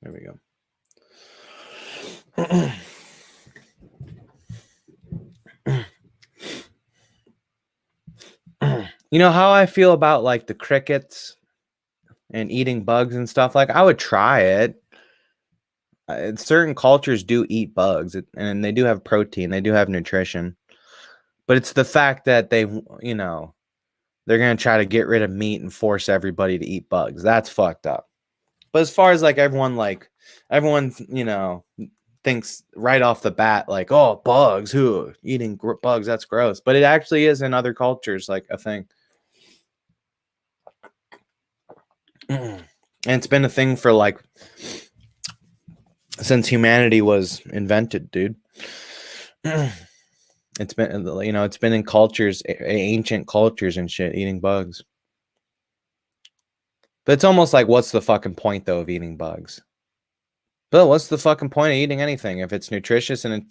There we go. You know how I feel about like the crickets and eating bugs and stuff? Like I would try it. Certain cultures do eat bugs and they do have protein. They do have nutrition. But it's the fact that they, you know, they're going to try to get rid of meat and force everybody to eat bugs. That's fucked up. But as far as like everyone, you know, thinks right off the bat, like, oh, bugs, who eating bugs? That's gross. But it actually is in other cultures, like a thing. And it's been a thing for like since humanity was invented, dude. It's been, you know, it's been in cultures, ancient cultures and shit, eating bugs. But it's almost like, what's the fucking point though of eating bugs? But what's the fucking point of eating anything if it's nutritious and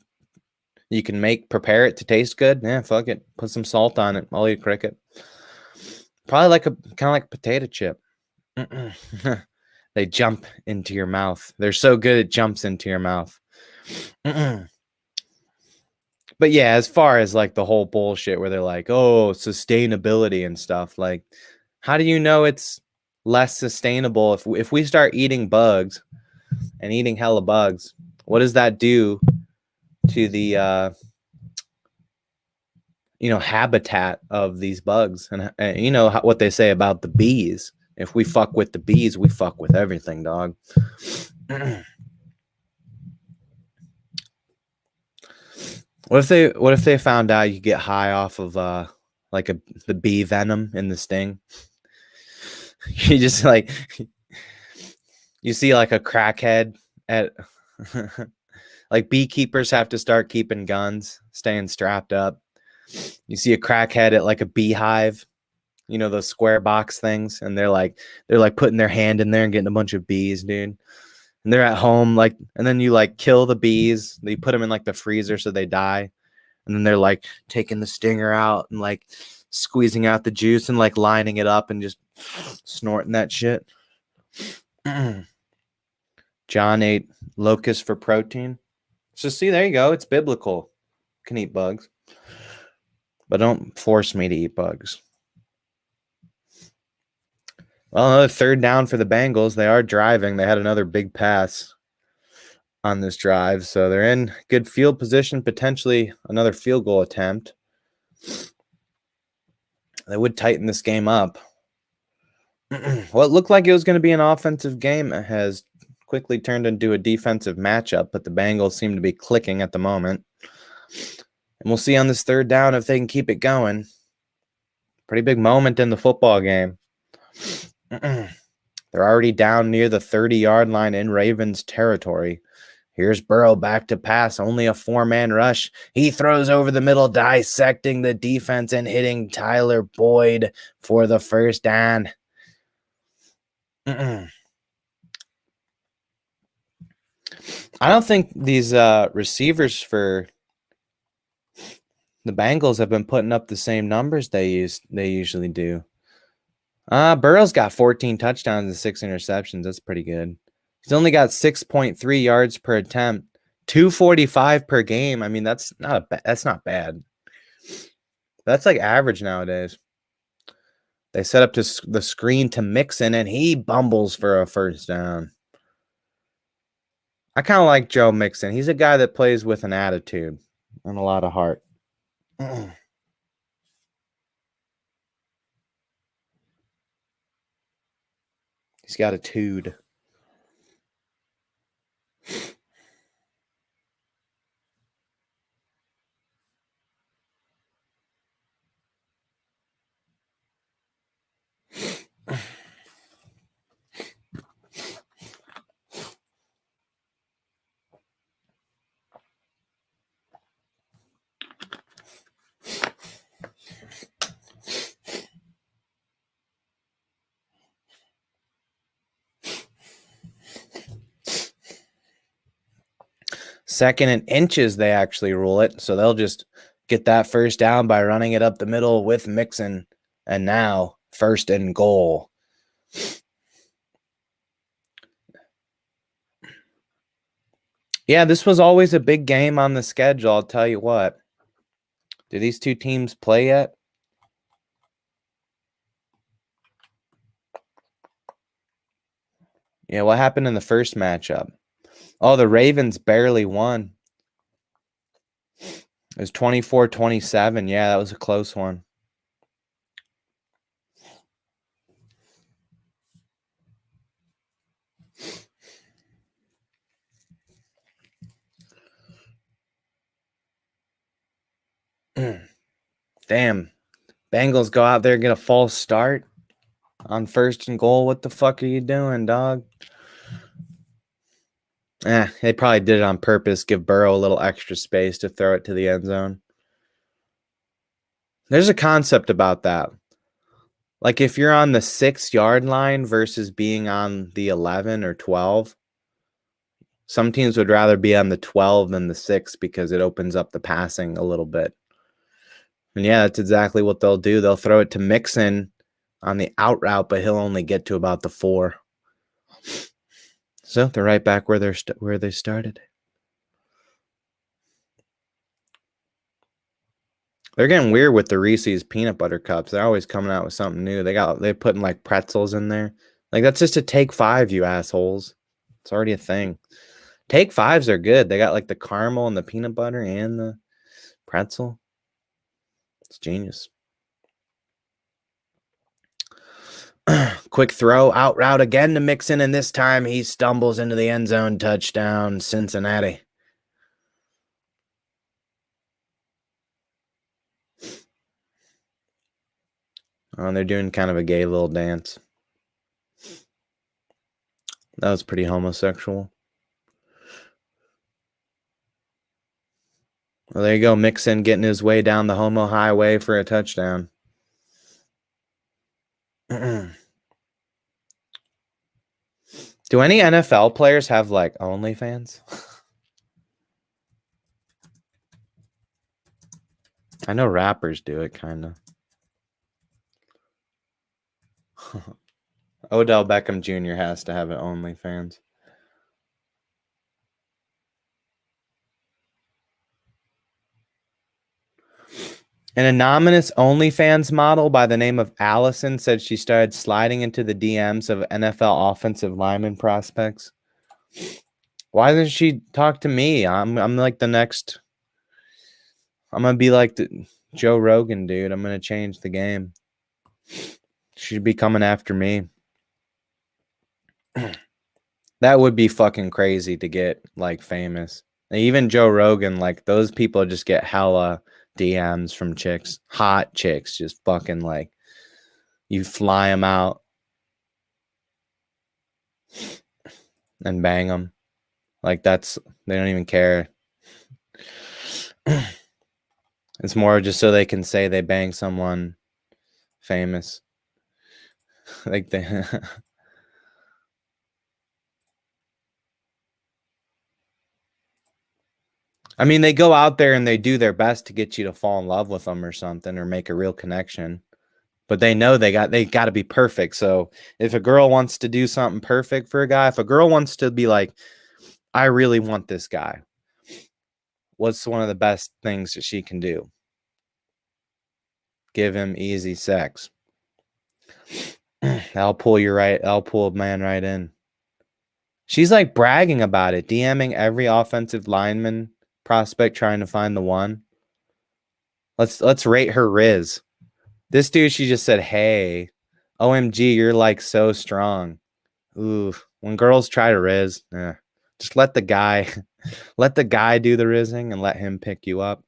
you can prepare it to taste good? Yeah, fuck it. Put some salt on it. I'll eat cricket. Probably like kind of like a potato chip. They jump into your mouth. They're so good it jumps into your mouth. But yeah, as far as like the whole bullshit where they're like, oh, sustainability and stuff, like, how do you know it's less sustainable if we start eating bugs and eating hella bugs? What does that do to the you know, habitat of these bugs? And you know what they say about the bees. If we fuck with the bees, we fuck with everything, dog. What if they found out you get high off of like the bee venom in the sting? You just like you see like a crackhead at like beekeepers have to start keeping guns, staying strapped up. You see a crackhead at like a beehive, you know, those square box things, and they're like putting their hand in there and getting a bunch of bees, dude. And they're at home, like, and then you like kill the bees. You put them in like the freezer so they die. And then they're like taking the stinger out and like squeezing out the juice and like lining it up and just snorting that shit. John ate locusts for protein. So see, there you go. It's biblical. Can eat bugs. But don't force me to eat bugs. Well, another third down for the Bengals. They are driving. They had another big pass on this drive, so they're in good field position, potentially another field goal attempt. They would tighten this game up. What looked like it was going to be an offensive game has quickly turned into a defensive matchup, but the Bengals seem to be clicking at the moment. And we'll see on this third down if they can keep it going. Pretty big moment in the football game. They're already down near the 30-yard line in Ravens territory Here's Burrow back to pass, only a 4-man rush. He throws over the middle, dissecting the defense and hitting Tyler Boyd for the first down. I don't think these receivers for the Bengals have been putting up the same numbers they usually do. Burrow's got 14 touchdowns and 6 interceptions. That's pretty good. He's only got 6.3 yards per attempt, 245 per game. I mean, that's not bad. That's like average nowadays. They set up to the screen to Mixon, and he bumbles for a first down. I kind of like Joe Mixon. He's a guy that plays with an attitude and a lot of heart. He's got a tude. Second and inches, they actually rule it. So they'll just get that first down by running it up the middle with Mixon. And now, first and goal. Yeah, this was always a big game on the schedule, I'll tell you what. Do these two teams play yet? Yeah, what happened in the first matchup? Oh, the Ravens barely won. It was 24-27. Yeah, that was a close one. Damn. Bengals go out there and get a false start on first and goal. What the fuck are you doing, dog? They probably did it on purpose. Give Burrow a little extra space to throw it to the end zone. There's a concept about that. Like if you're on the 6-yard line versus being on the 11 or 12, some teams would rather be on the 12 than the 6 because it opens up the passing a little bit. And yeah, that's exactly what they'll do. They'll throw it to Mixon on the out route, but he'll only get to about the 4. So they're right back where they started. They're getting weird with the Reese's peanut butter cups. They're always coming out with something new. They're putting like pretzels in there. Like that's just a Take 5, you assholes. It's already a thing. Take 5s are good. They got like the caramel and the peanut butter and the pretzel. It's genius. Quick throw, out route again to Mixon, and this time he stumbles into the end zone. Touchdown, Cincinnati. Oh, and they're doing kind of a gay little dance. That was pretty homosexual. Well, there you go. Mixon getting his way down the homo highway for a touchdown. Do any NFL players have like OnlyFans? I know rappers do it, kind of. Odell Beckham Jr. has to have an OnlyFans. An anonymous OnlyFans model by the name of Allison said she started sliding into the DMs of NFL offensive lineman prospects. Why doesn't she talk to me? I'm like the next. I'm gonna be like the Joe Rogan, dude. I'm gonna change the game. She'd be coming after me. That would be fucking crazy to get like famous. Even Joe Rogan, like those people just get hella DMs from chicks, hot chicks, just fucking like you fly them out and bang them. Like they don't even care. It's more just so they can say they banged someone famous. Like they I mean, they go out there and they do their best to get you to fall in love with them or something or make a real connection. But they know they got to be perfect. So if a girl wants to do something perfect for a guy, if a girl wants to be like, I really want this guy, what's one of the best things that she can do? Give him easy sex. I'll pull a man right in. She's like bragging about it, DMing every offensive lineman prospect trying to find the one. Let's rate her Riz. This dude, she just said, "Hey, OMG, you're like so strong." Ooh, when girls try to Riz, just let the guy do the rizzing and let him pick you up.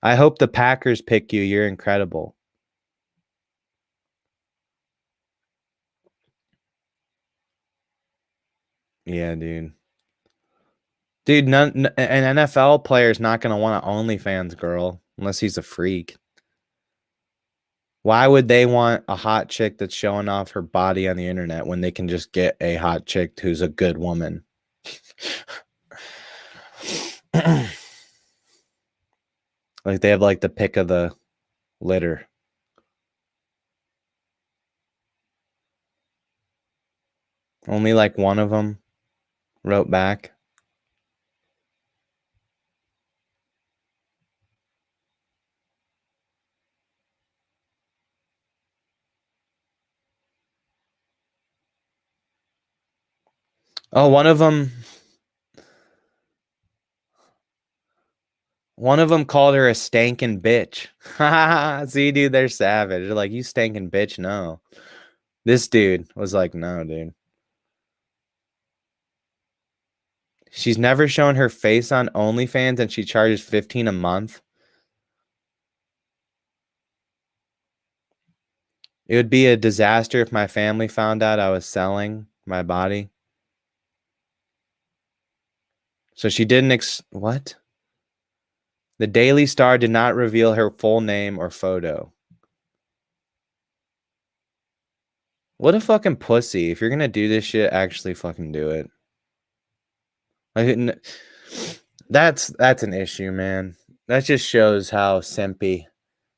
I hope the Packers pick you. You're incredible. Yeah, dude. Dude, an NFL player is not going to want an OnlyFans girl unless he's a freak. Why would they want a hot chick that's showing off her body on the internet when they can just get a hot chick who's a good woman? Like they have like the pick of the litter. Only like one of them wrote back. Oh, one of them called her a stankin' bitch. See, dude, they're savage. They're like, you stankin' bitch, no. This dude was like, no, dude. She's never shown her face on OnlyFans and she charges $15 a month. It would be a disaster if my family found out I was selling my body. So she didn't what? The Daily Star did not reveal her full name or photo. What a fucking pussy. If you're going to do this shit, actually fucking do it. Like, that's an issue, man. That just shows how simpy.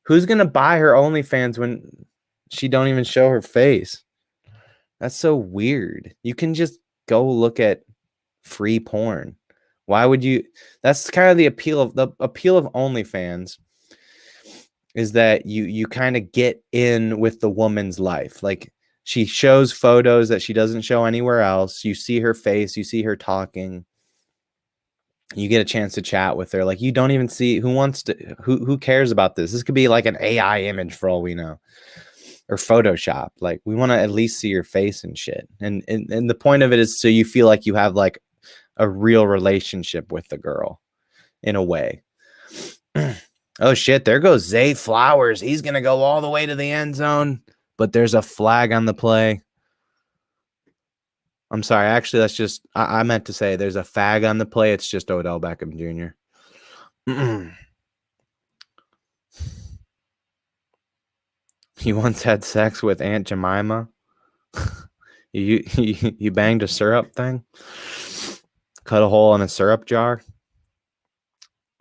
Who's going to buy her OnlyFans when she don't even show her face? That's so weird. You can just go look at free porn. Why would you? That's kind of the appeal of OnlyFans is that you kind of get in with the woman's life. Like she shows photos that she doesn't show anywhere else. You see her face, you see her talking. You get a chance to chat with her. Like you don't even see who cares about this? This could be like an AI image for all we know. Or Photoshop. Like we want to at least see your face and shit. And the point of it is so you feel like you have like a real relationship with the girl in a way. Oh shit, there goes Zay Flowers. He's gonna go all the way to the end zone, but there's a flag on the play. I'm sorry, actually, that's just I meant to say there's a fag on the play. It's just Odell Beckham Jr. He once had sex with Aunt Jemima. You banged a syrup thing? Cut a hole in a syrup jar?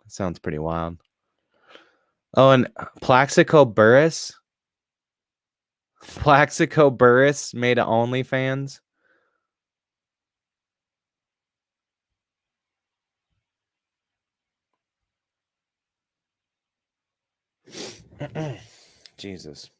That sounds pretty wild. Oh, and Plaxico Burress made an OnlyFans. Jesus.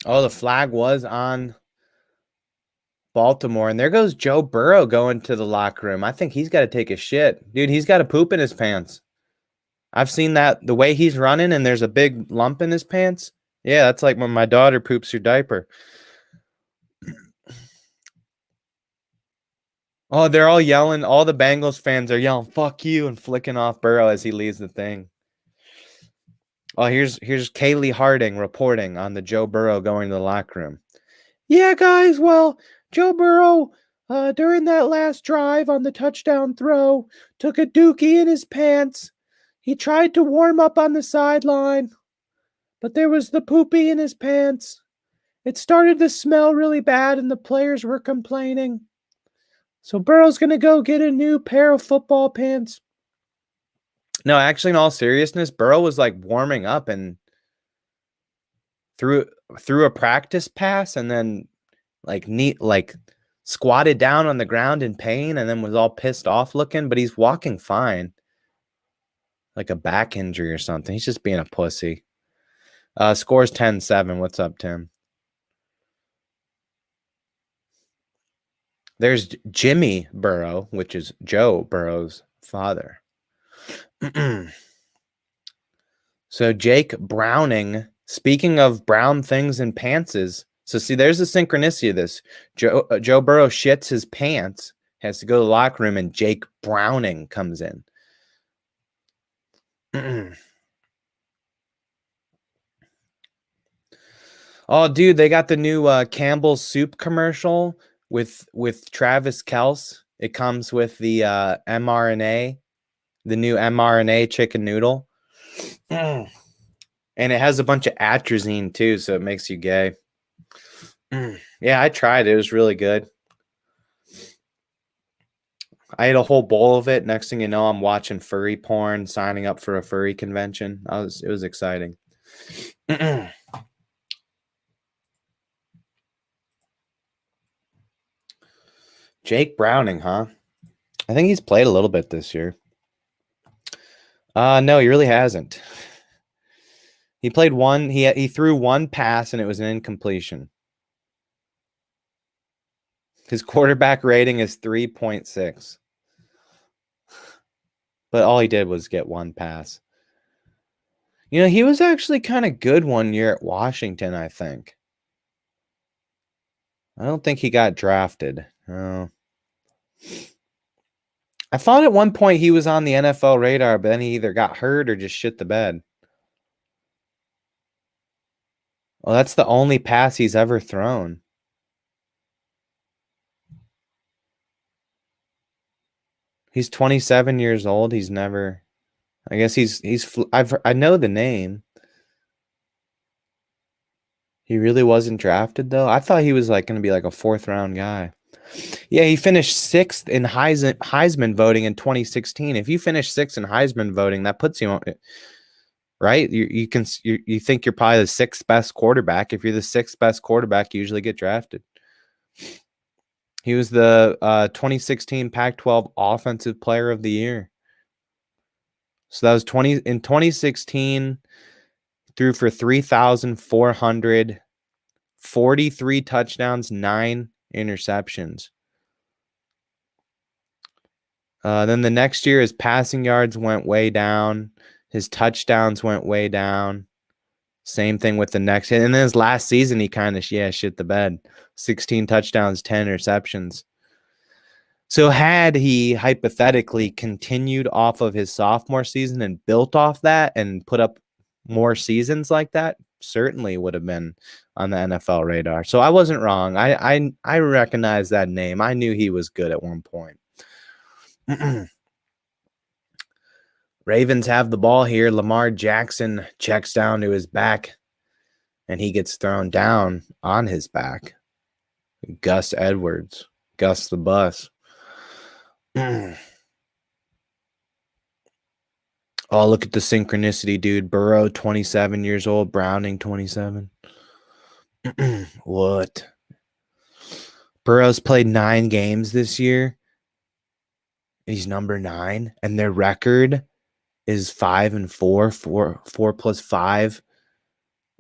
Oh, the flag was on Baltimore, and there goes Joe Burrow going to the locker room. I think he's got to take a shit. Dude, he's got to poop in his pants. I've seen that, the way he's running, and there's a big lump in his pants. Yeah, that's like when my daughter poops her diaper. Oh, they're all yelling. All the Bengals fans are yelling, "Fuck you," and flicking off Burrow as he leaves the thing. Oh, here's Kaylee Harding reporting on the Joe Burrow going to the locker room. Yeah, guys, well, Joe Burrow, during that last drive on the touchdown throw, took a dookie in his pants. He tried to warm up on the sideline, but there was the poopy in his pants. It started to smell really bad, and the players were complaining. So Burrow's going to go get a new pair of football pants. No, actually, in all seriousness, Burrow was like warming up and threw a practice pass, and then like squatted down on the ground in pain, and then was all pissed off looking, but he's walking fine. Like a back injury or something. He's just being a pussy. Scores 10-7. What's up, Tim? There's Jimmy Burrow, which is Joe Burrow's father. So Jake Browning, speaking of brown things in pantses. So see, there's the synchronicity of this. Joe Burrow shits his pants, has to go to the locker room, and Jake Browning comes in. Oh, dude, they got the new Campbell's soup commercial with Travis Kelce. It comes with the mRNA, the new mRNA chicken noodle. And it has a bunch of atrazine too, so it makes you gay. Yeah, I tried it. It was really good. I ate a whole bowl of it. Next thing you know, I'm watching furry porn, signing up for a furry convention. It was exciting. Jake Browning, huh? I think he's played a little bit this year. No, he really hasn't. He played one. He threw one pass, and it was an incompletion. His quarterback rating is 3.6. But all he did was get one pass. You know, he was actually kind of good one year at Washington, I think. I don't think he got drafted. Oh. I thought at one point he was on the NFL radar, but then he either got hurt or just shit the bed. Well, that's the only pass he's ever thrown. He's 27 years old. He's never. I guess I know the name. He really wasn't drafted though. I thought he was like going to be like a 4th round guy. Yeah, he finished 6th in Heisman voting in 2016. If you finish 6th in Heisman voting, that puts you on, right? You think you're probably the 6th best quarterback. If you're the 6th best quarterback, you usually get drafted. He was the 2016 Pac-12 Offensive Player of the Year. So that was 2016, threw for 3,443 touchdowns, 9 interceptions. Then the next year, his passing yards went way down. His touchdowns went way down. Same thing with the next. And then his last season, he kind of, shit the bed. 16 touchdowns, 10 interceptions. So had he hypothetically continued off of his sophomore season and built off that and put up more seasons like that, certainly would have been on the NFL radar. So I wasn't wrong. I recognize that name. I knew he was good at one point. Ravens have the ball here. Lamar Jackson checks down to his back, and he gets thrown down on his back. Gus Edwards. Gus the Bus. Oh, look at the synchronicity, dude. Burrow, 27 years old. Browning, 27. What? Burrow's played 9 games this year. He's number 9, and their record is 5-4. 4 plus 5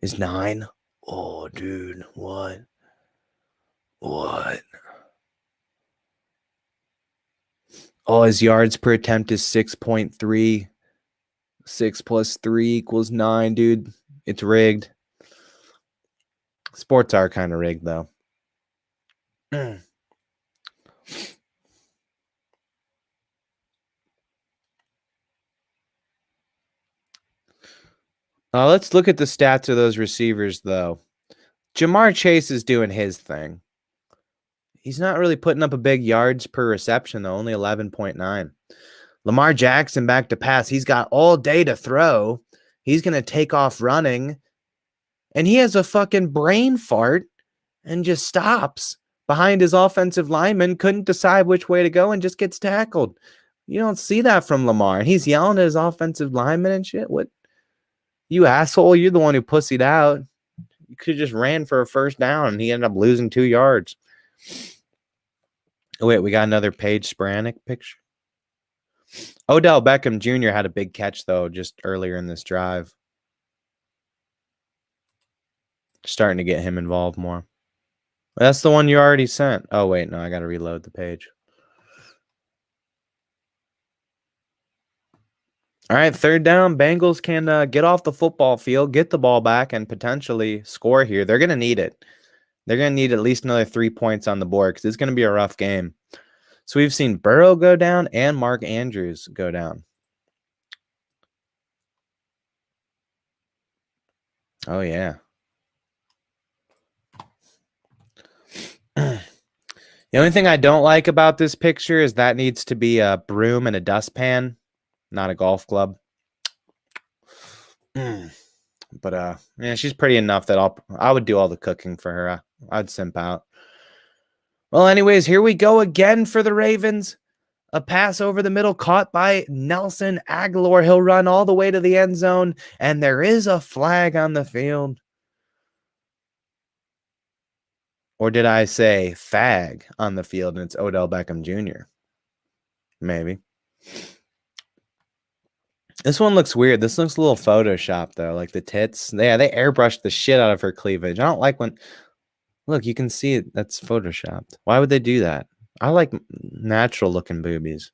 is 9. Oh, dude, what? Oh, his yards per attempt is 6.3. 6 plus 3 equals 9, dude. It's rigged. Sports are kind of rigged, though. Let's look at the stats of those receivers, though. Jamar Chase is doing his thing. He's not really putting up a big yards per reception, though, only 11.9. Lamar Jackson back to pass. He's got all day to throw. He's going to take off running. And he has a fucking brain fart and just stops behind his offensive lineman, couldn't decide which way to go, and just gets tackled. You don't see that from Lamar. And he's yelling at his offensive lineman and shit. What? You asshole. You're the one who pussied out. You could have just ran for a first down, and he ended up losing 2 yards. Oh, wait, we got another Paige Sporanic picture. Odell Beckham Jr. had a big catch, though, just earlier in this drive. Starting to get him involved more. That's the one you already sent. Oh, wait, no, I got to reload the page. All right, third down. Bengals can get off the football field, get the ball back, and potentially score here. They're going to need it. They're going to need at least another 3 points on the board because it's going to be a rough game. So we've seen Burrow go down and Mark Andrews go down. Oh, yeah. The only thing I don't like about this picture is that needs to be a broom and a dustpan, not a golf club. But yeah, she's pretty enough that I would do all the cooking for her. I'd simp out. Well, anyways, here we go again for the Ravens. A pass over the middle caught by Nelson Aguilar. He'll run all the way to the end zone, and there is a flag on the field. Or did I say fag on the field, and it's Odell Beckham Jr.? Maybe. This one looks weird. This looks a little Photoshop, though. Like the tits. Yeah, they airbrushed the shit out of her cleavage. I don't like when... Look, you can see it. That's Photoshopped. Why would they do that? I like natural-looking boobies.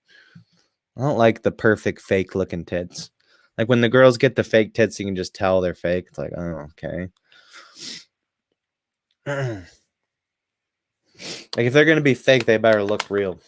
I don't like the perfect fake-looking tits. Like when the girls get the fake tits, you can just tell they're fake. It's like, oh, okay. Like if they're going to be fake, they better look real.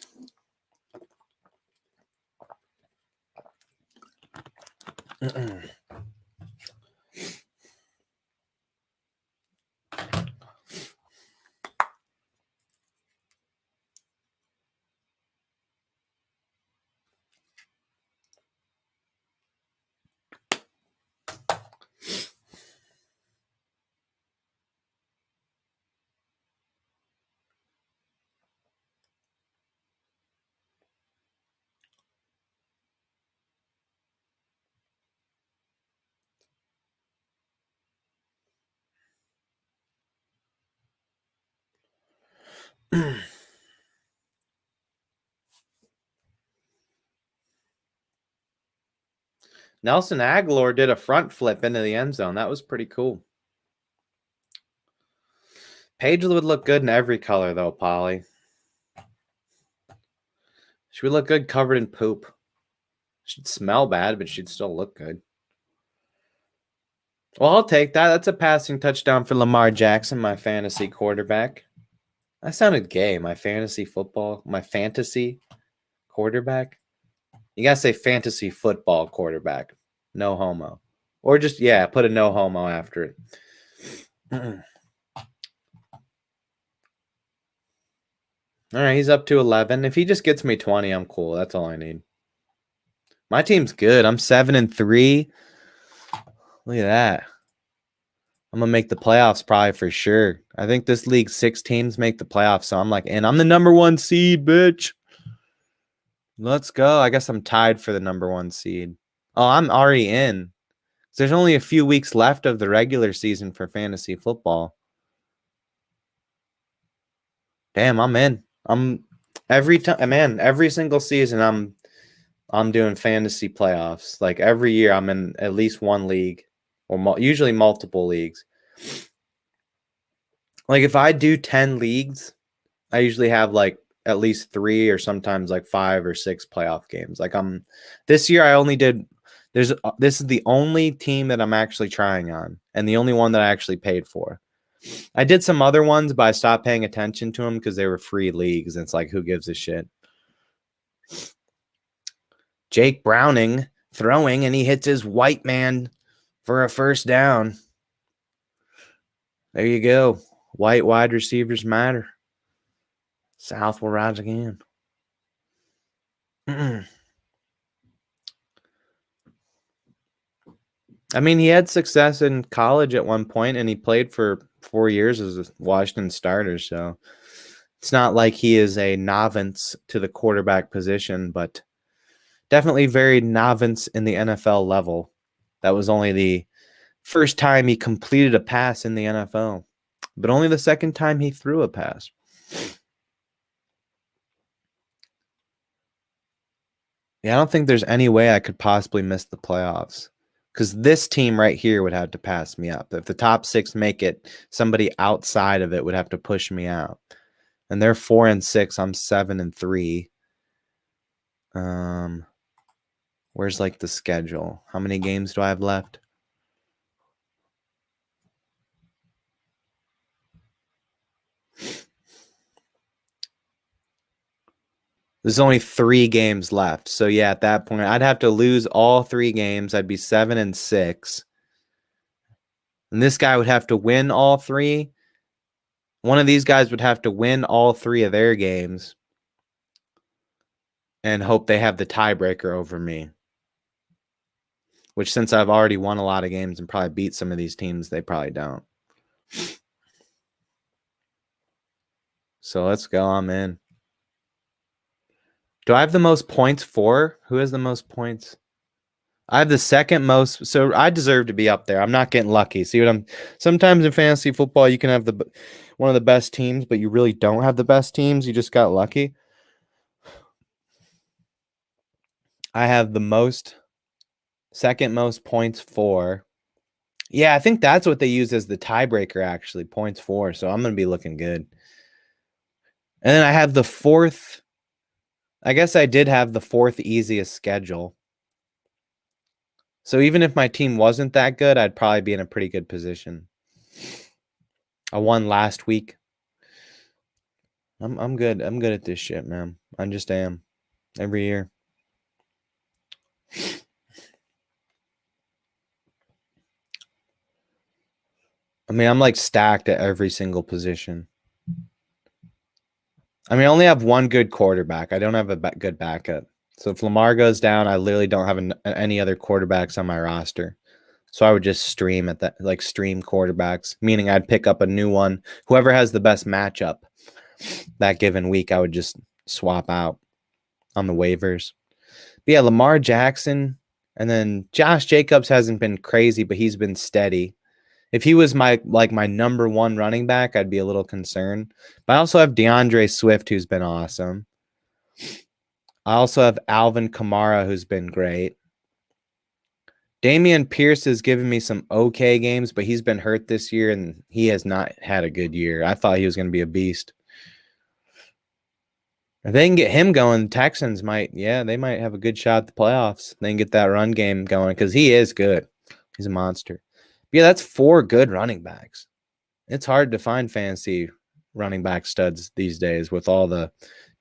Nelson Aguilar did a front flip into the end zone. That was pretty cool. Paige would look good in every color, though, Polly. She would look good covered in poop. She'd smell bad, but she'd still look good. Well, I'll take that. That's a passing touchdown for Lamar Jackson, my fantasy quarterback. That sounded gay. My fantasy quarterback. You gotta say fantasy football quarterback. No homo. Or just, yeah, put a no homo after it. All right, he's up to 11. If he just gets me 20, I'm cool. That's all I need. My team's good. I'm 7-3. Look at that. I'm going to make the playoffs probably for sure. I think this league 6 teams make the playoffs, so I'm like, and I'm the number 1 seed, bitch. Let's go. I guess I'm tied for the number 1 seed. Oh, I'm already in. There's only a few weeks left of the regular season for fantasy football. Damn, I'm in. Every single season I'm doing fantasy playoffs. Like every year I'm in at least one league or usually multiple leagues. Like if I do 10 leagues, I usually have like at least 3 or sometimes like 5 or 6 playoff games. Like this year I only did this is the only team that I'm actually trying on and the only one that I actually paid for. I did some other ones, but I stopped paying attention to them because they were free leagues. And it's like, who gives a shit? Jake Browning throwing, and he hits his white man for a first down. There you go. White wide receivers matter. South will rise again. I mean, he had success in college at one point, and he played for 4 years as a Washington starter. So it's not like he is a novice to the quarterback position, but definitely very novice in the NFL level. That was only the first time he completed a pass in the NFL, but only the second time he threw a pass. Yeah, I don't think there's any way I could possibly miss the playoffs because this team right here would have to pass me up. If the top 6 make it, somebody outside of it would have to push me out. And they're 4-6. I'm 7-3. Where's like the schedule? How many games do I have left? There's only 3 games left. So yeah, at that point, I'd have to lose all 3 games. I'd be 7-6. And this guy would have to win all 3. One of these guys would have to win all 3 of their games and hope they have the tiebreaker over me. Which, since I've already won a lot of games and probably beat some of these teams, they probably don't. So let's go. I'm in. Do I have the most points for? Who has the most points? I have the second most, so I deserve to be up there. I'm not getting lucky. See what I'm? Sometimes in fantasy football, you can have one of the best teams, but you really don't have the best teams. You just got lucky. I have the second most points for. Yeah, I think that's what they use as the tiebreaker, actually, points for. So I'm going to be looking good. And then I have the 4th. I guess I did have the 4th easiest schedule. So even if my team wasn't that good, I'd probably be in a pretty good position. I won last week. I'm good. I'm good at this shit, man. I just am. Every year. I mean, I'm like stacked at every single position. I mean, I only have one good quarterback. I don't have a good backup. So if Lamar goes down, I literally don't have any other quarterbacks on my roster. So I would just stream at that, like stream quarterbacks, meaning I'd pick up a new one. Whoever has the best matchup that given week, I would just swap out on the waivers. But yeah, Lamar Jackson, and then Josh Jacobs hasn't been crazy, but he's been steady. If he was my number 1 running back, I'd be a little concerned. But I also have DeAndre Swift, who's been awesome. I also have Alvin Kamara, who's been great. Dameon Pierce has given me some okay games, but he's been hurt this year, and he has not had a good year. I thought he was going to be a beast. If they can get him going, the Texans might have a good shot at the playoffs. They can get that run game going because he is good. He's a monster. Yeah, that's 4 good running backs. It's hard to find fantasy running back studs these days with all the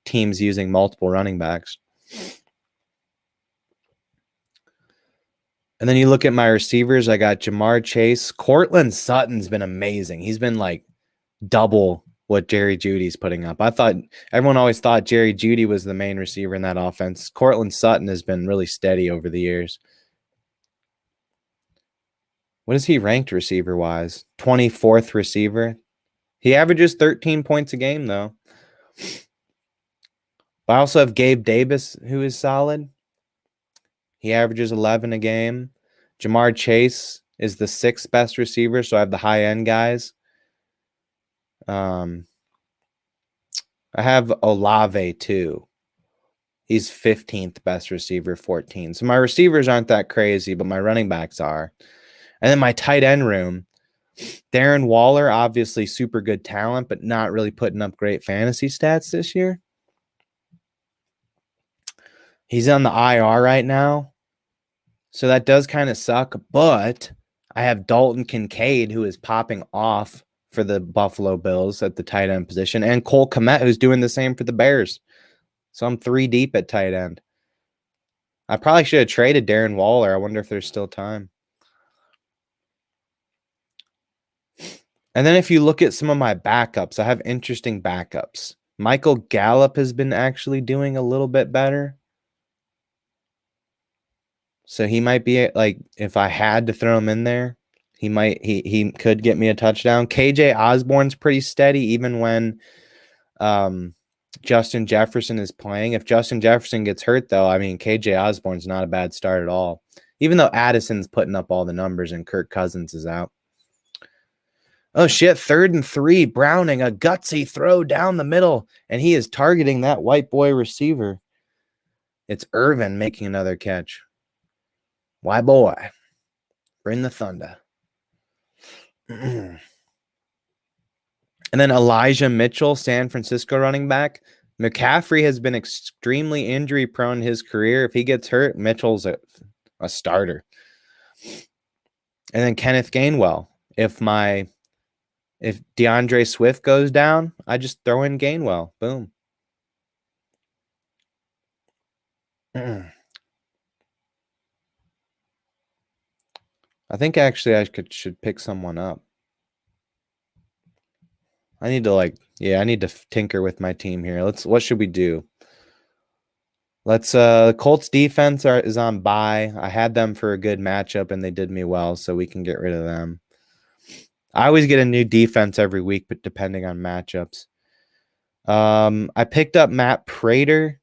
teams using multiple running backs. And then you look at my receivers. I got Jamar Chase. Cortland Sutton's been amazing. He's been like double what Jerry Jeudy's putting up. I thought everyone always thought Jerry Jeudy was the main receiver in that offense. Cortland Sutton has been really steady over the years. What is he ranked receiver-wise? 24th receiver. He averages 13 points a game, though. But I also have Gabe Davis, who is solid. He averages 11 a game. Jamar Chase is the 6th best receiver, so I have the high-end guys. I have Olave, too. He's 15th best receiver, 14. So my receivers aren't that crazy, but my running backs are. And then my tight end room, Darren Waller, obviously super good talent, but not really putting up great fantasy stats this year. He's on the IR right now. So that does kind of suck, but I have Dalton Kincaid, who is popping off for the Buffalo Bills at the tight end position, and Cole Kmet, who's doing the same for the Bears. So I'm 3 deep at tight end. I probably should have traded Darren Waller. I wonder if there's still time. And then if you look at some of my backups, I have interesting backups. Michael Gallup has been actually doing a little bit better. So he might be like, if I had to throw him in there, he could get me a touchdown. KJ Osborne's pretty steady even when Justin Jefferson is playing. If Justin Jefferson gets hurt, though, I mean, KJ Osborne's not a bad start at all. Even though Addison's putting up all the numbers and Kirk Cousins is out. Oh, shit, 3rd and 3. Browning, a gutsy throw down the middle, and he is targeting that white boy receiver. It's Irvin making another catch. Why, boy? Bring the thunder. And then Elijah Mitchell, San Francisco running back. McCaffrey has been extremely injury prone in his career. If he gets hurt, Mitchell's a starter. And then Kenneth Gainwell. If DeAndre Swift goes down, I just throw in Gainwell. Boom. I think actually I should pick someone up. I need to tinker with my team here. What should we do? The Colts defense is on bye. I had them for a good matchup and they did me well, so we can get rid of them. I always get a new defense every week, but depending on matchups. I picked up Matt Prater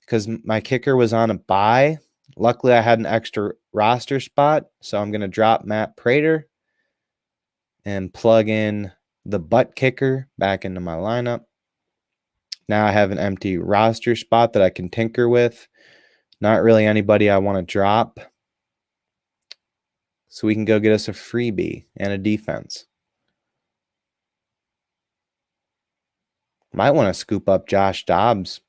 because my kicker was on a bye. Luckily, I had an extra roster spot, so I'm going to drop Matt Prater and plug in the butt kicker back into my lineup. Now I have an empty roster spot that I can tinker with. Not really anybody I want to drop. So we can go get us a freebie and a defense. Might want to scoop up Josh Dobbs.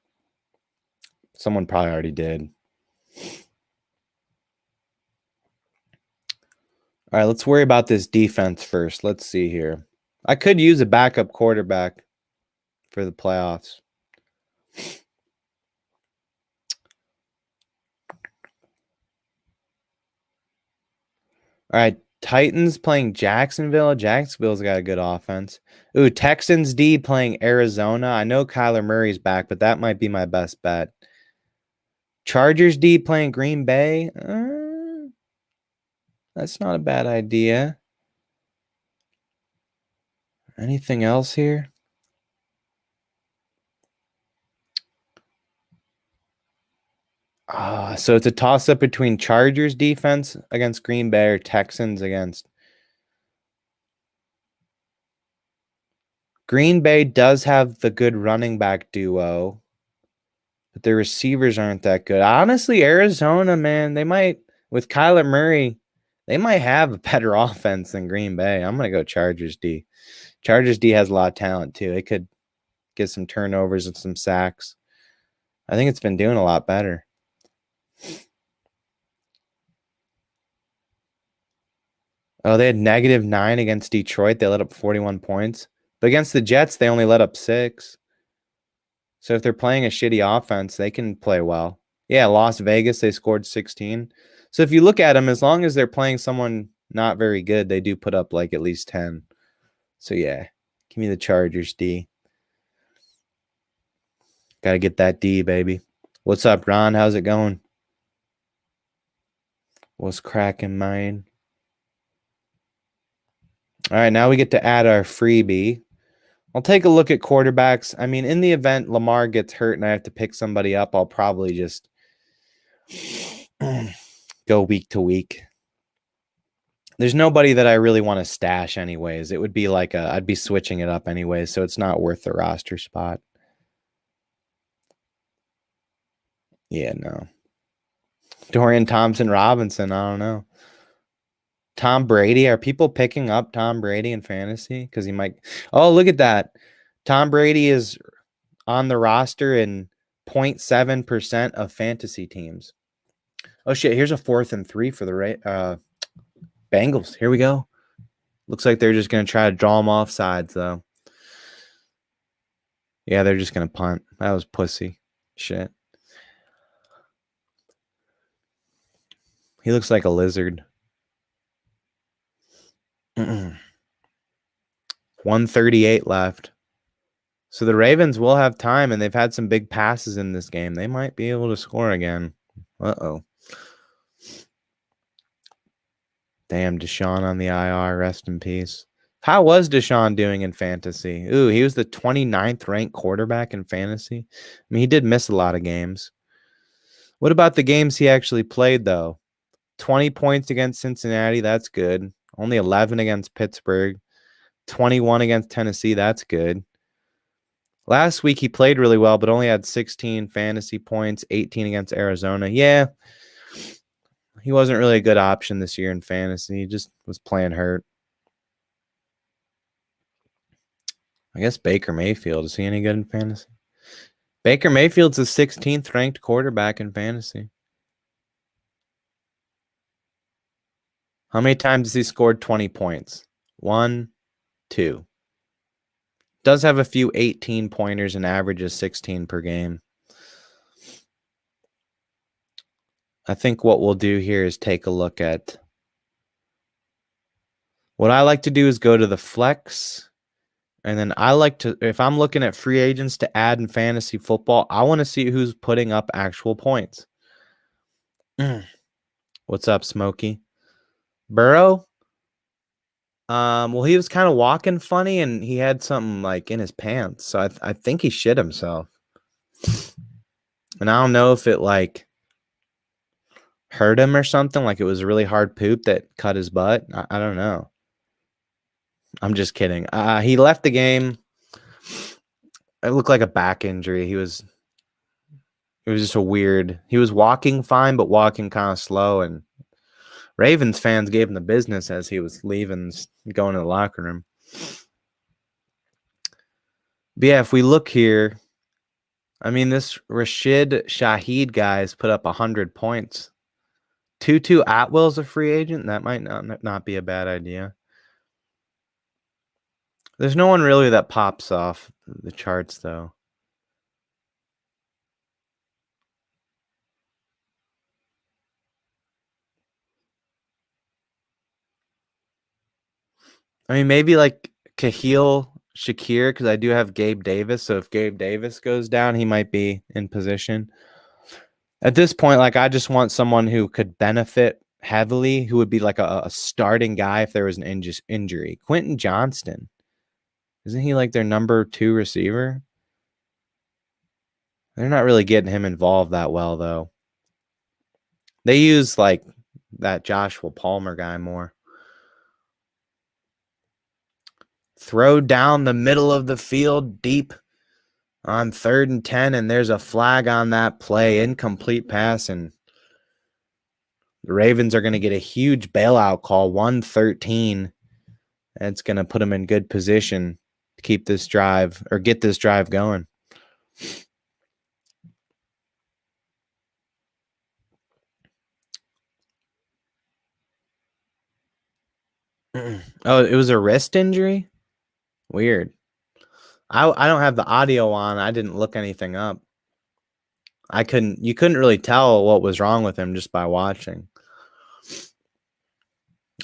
Someone probably already did. All right, let's worry about this defense first. Let's see here. I could use a backup quarterback for the playoffs. All right, Titans playing Jacksonville. Jacksonville's got a good offense. Ooh, Texans D playing Arizona. I know Kyler Murray's back, but that might be my best bet. Chargers D playing Green Bay. That's not a bad idea. Anything else here? So it's a toss-up between Chargers defense against Green Bay or Texans against. Green Bay does have the good running back duo, but their receivers aren't that good. Honestly, Arizona, man, they might, with Kyler Murray, they might have a better offense than Green Bay. I'm going to go Chargers D. Chargers D has a lot of talent, too. It could get some turnovers and some sacks. I think it's been doing a lot better. Oh, they had -9 against Detroit. They let up 41 points. But against the Jets, they only let up 6. So if they're playing a shitty offense, they can play well. Yeah, Las Vegas, they scored 16. So if you look at them, as long as they're playing someone not very good, they do put up like at least 10. So yeah, give me the Chargers D. Got to get that D, baby. What's up, Ron? How's it going? What's cracking, mine? All right, now we get to add our freebie. I'll take a look at quarterbacks. I mean, in the event Lamar gets hurt and I have to pick somebody up, I'll probably just go week to week. There's nobody that I really want to stash anyways. It would be like I'd be switching it up anyways, so it's not worth the roster spot. Yeah, no. Dorian Thompson-Robinson, I don't know. Tom Brady. Are people picking up Tom Brady in fantasy? Because he might. Oh, look at that. Tom Brady is on the roster in 0.7% of fantasy teams. Oh, shit. Here's a 4th and 3 for the Bengals. Here we go. Looks like they're just going to try to draw them off sides, though. Yeah, they're just going to punt. That was pussy. Shit. He looks like a lizard. 138 left. So the Ravens will have time, and they've had some big passes in this game. They might be able to score again. Uh-oh. Damn, Deshaun on the IR. Rest in peace. How was Deshaun doing in fantasy? Ooh, he was the 29th ranked quarterback in fantasy. I mean, he did miss a lot of games. What about the games he actually played, though? 20 points against Cincinnati. That's good. Only 11 against Pittsburgh. 21 against Tennessee. That's good. Last week he played really well, but only had 16 fantasy points, 18 against Arizona. Yeah, he wasn't really a good option this year in fantasy. He just was playing hurt. I guess Baker Mayfield. Is he any good in fantasy? Baker Mayfield's the 16th ranked quarterback in fantasy. How many times has he scored 20 points? 1, 2. Does have a few 18 pointers and averages 16 per game. I think what we'll do here is take a look at what I like to do is go to the flex. And then I like to, if I'm looking at free agents to add in fantasy football, I want to see who's putting up actual points. What's up, Smokey? Burrow? Well, he was kind of walking funny, and he had something like in his pants. So I think he shit himself. And I don't know if it like hurt him or something, like it was a really hard poop that cut his butt. I don't know. I'm just kidding. He left the game. It looked like a back injury. It was just a weird. He was walking fine, but walking kind of slow. And Ravens fans gave him the business as he was leaving, going to the locker room. But yeah, if we look here, I mean, this Rashid Shaheed guy's put up 100 points. Tutu Atwell's a free agent. That might not be a bad idea. There's no one really that pops off the charts, though. I mean, maybe like Kahil Shakir, because I do have Gabe Davis. So if Gabe Davis goes down, he might be in position. At this point, like I just want someone who could benefit heavily, who would be like a starting guy if there was an injury. Quentin Johnston. Isn't he like their number 2 receiver? They're not really getting him involved that well, though. They use like that Joshua Palmer guy more. Throw down the middle of the field deep on 3rd and 10, and there's a flag on that play. Incomplete pass, and the Ravens are going to get a huge bailout call, 113. It's going to put them in good position to keep this drive or get this drive going. Oh, it was a wrist injury? Weird. I don't have the audio on. I didn't look anything up. You couldn't really tell what was wrong with him just by watching.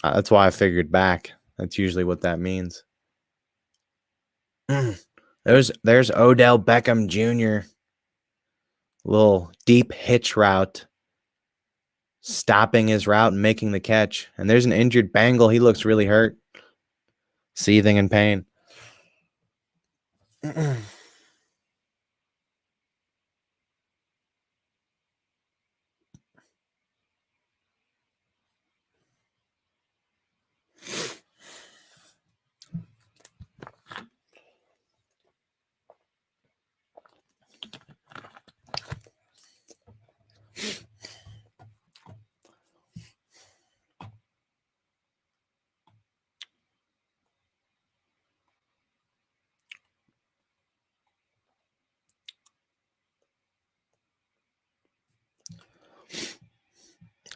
That's why I figured back. That's usually what that means. There's Odell Beckham Jr. Little deep hitch route. Stopping his route and making the catch. And there's an injured Bengal. He looks really hurt. Seething in pain.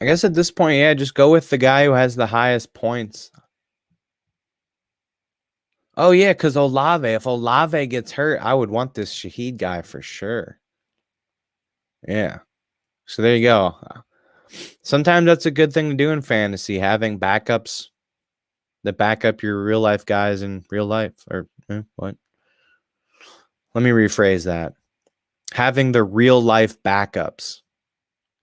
I guess at this point, yeah, just go with the guy who has the highest points. Oh yeah, because Olave. If Olave gets hurt, I would want this Shaheed guy for sure. Yeah. So there you go. Sometimes that's a good thing to do in fantasy, having backups that back up your real life guys in real life. Or what? Let me rephrase that. Having the real life backups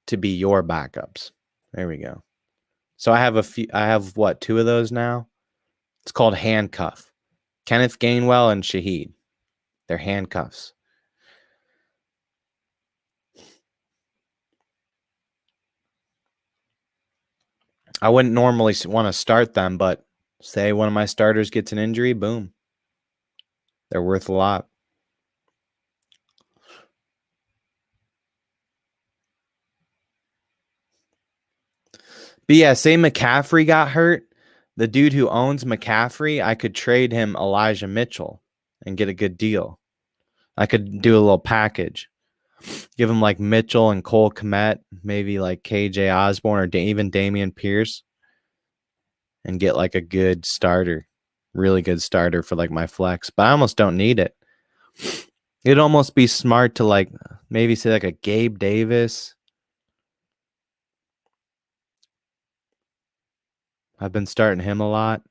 to be your backups. There we go. So I have a few. I have what, 2 of those now? It's called handcuff. Kenneth Gainwell and Shaheed. They're handcuffs. I wouldn't normally want to start them, but say one of my starters gets an injury, boom. They're worth a lot. But yeah, say McCaffrey got hurt. The dude who owns McCaffrey, I could trade him Elijah Mitchell and get a good deal. I could do a little package. Give him like Mitchell and Cole Kmet, maybe like KJ Osborne or even Damian Pierce, and get like a good starter, really good starter for like my flex. But I almost don't need it. It'd almost be smart to like maybe say like a Gabe Davis. I've been starting him a lot.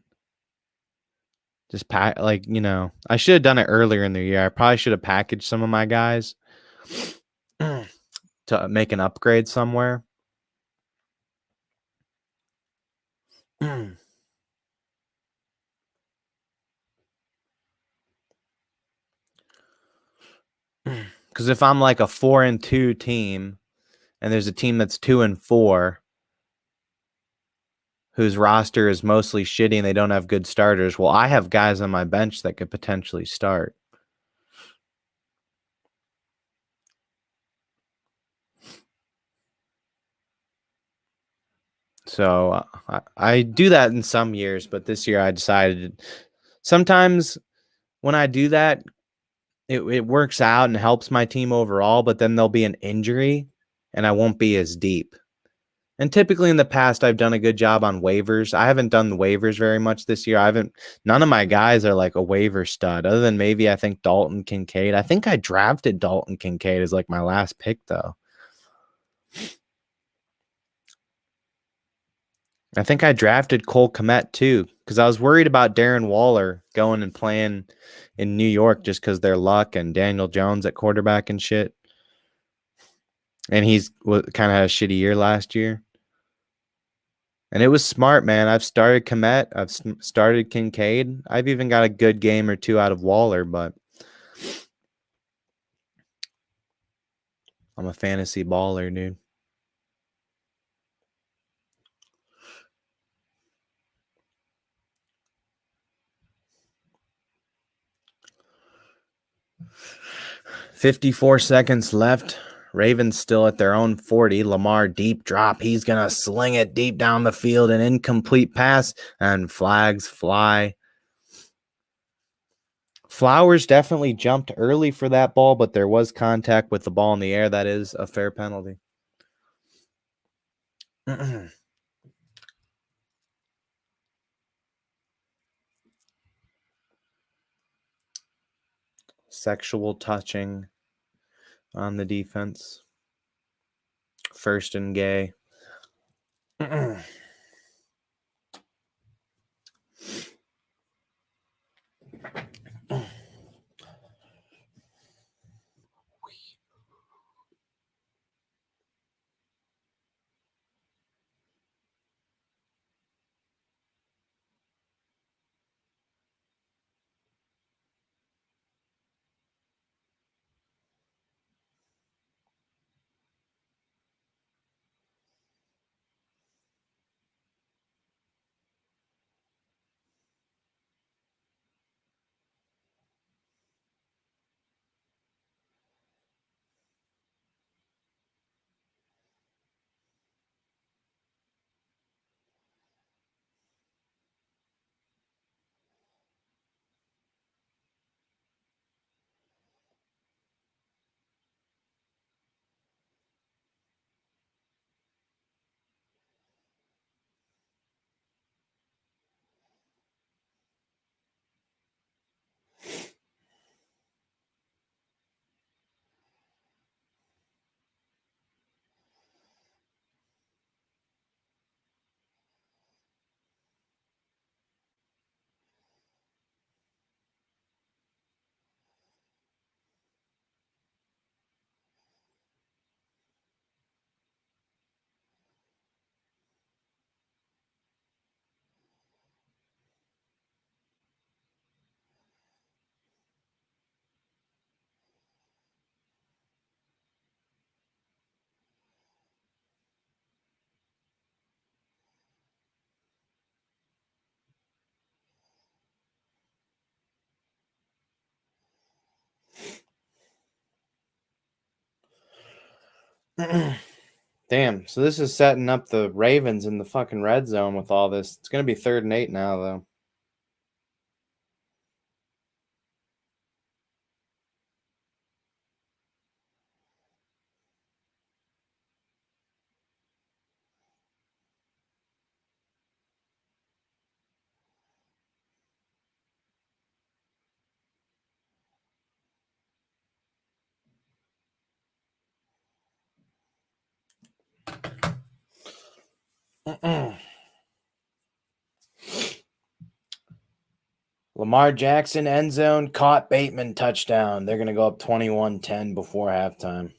Just pack like, I should have done it earlier in the year. I probably should have packaged some of my guys to make an upgrade somewhere. Because if I'm like a 4-2 team and there's a team that's 2-4 whose roster is mostly shitty and they don't have good starters, well, I have guys on my bench that could potentially start. So I do that in some years, but this year I decided sometimes when I do that, it works out and helps my team overall, but then there'll be an injury and I won't be as deep. And typically in the past, I've done a good job on waivers. I haven't done the waivers very much this year. None of my guys are like a waiver stud, other than maybe I think Dalton Kincaid. I think I drafted Dalton Kincaid as like my last pick, though. I think I drafted Cole Kmet too, because I was worried about Darren Waller going and playing in New York just because their luck and Daniel Jones at quarterback and shit. And he's kind of had a shitty year last year. And it was smart, man. I've started Kmet. I've started Kincaid. I've even got a good game or 2 out of Waller, but I'm a fantasy baller, dude. $54 seconds left. Ravens still at their own 40. Lamar deep drop. He's going to sling it deep down the field. An incomplete pass, and flags fly. Flowers definitely jumped early for that ball, but there was contact with the ball in the air. That is a fair penalty. Sexual touching on the defense. First and gay. Damn. So this is setting up the Ravens in the fucking red zone with all this. It's gonna be 3rd and 8 now, though. Lamar Jackson end zone caught Bateman touchdown. They're gonna go up 21-10 before halftime.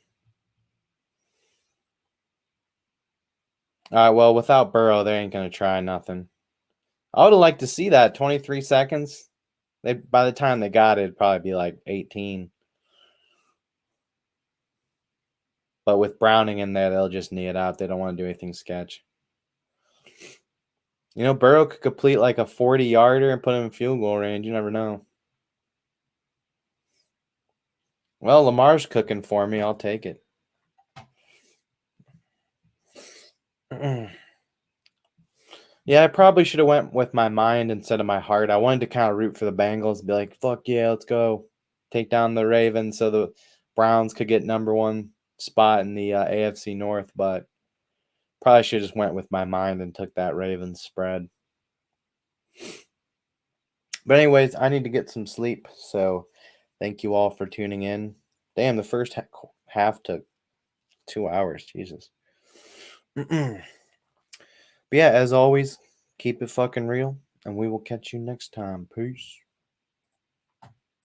All right. Well, without Burrow, they ain't gonna try nothing. I would have liked to see that 23 seconds. By the time they got it, it'd probably be like 18. But with Browning in there, they'll just knee it out. They don't want to do anything sketch. You know, Burrow could complete like a 40-yarder and put him in field goal range. You never know. Well, Lamar's cooking for me. I'll take it. Yeah, I probably should have went with my mind instead of my heart. I wanted to kind of root for the Bengals, be like, fuck yeah, let's go. Take down the Ravens so the Browns could get number 1 spot in the AFC North, but probably should have just went with my mind and took that Ravens spread. But anyways, I need to get some sleep, so thank you all for tuning in. Damn, the first half took 2 hours. Jesus. But yeah, as always, keep it fucking real, and we will catch you next time. Peace.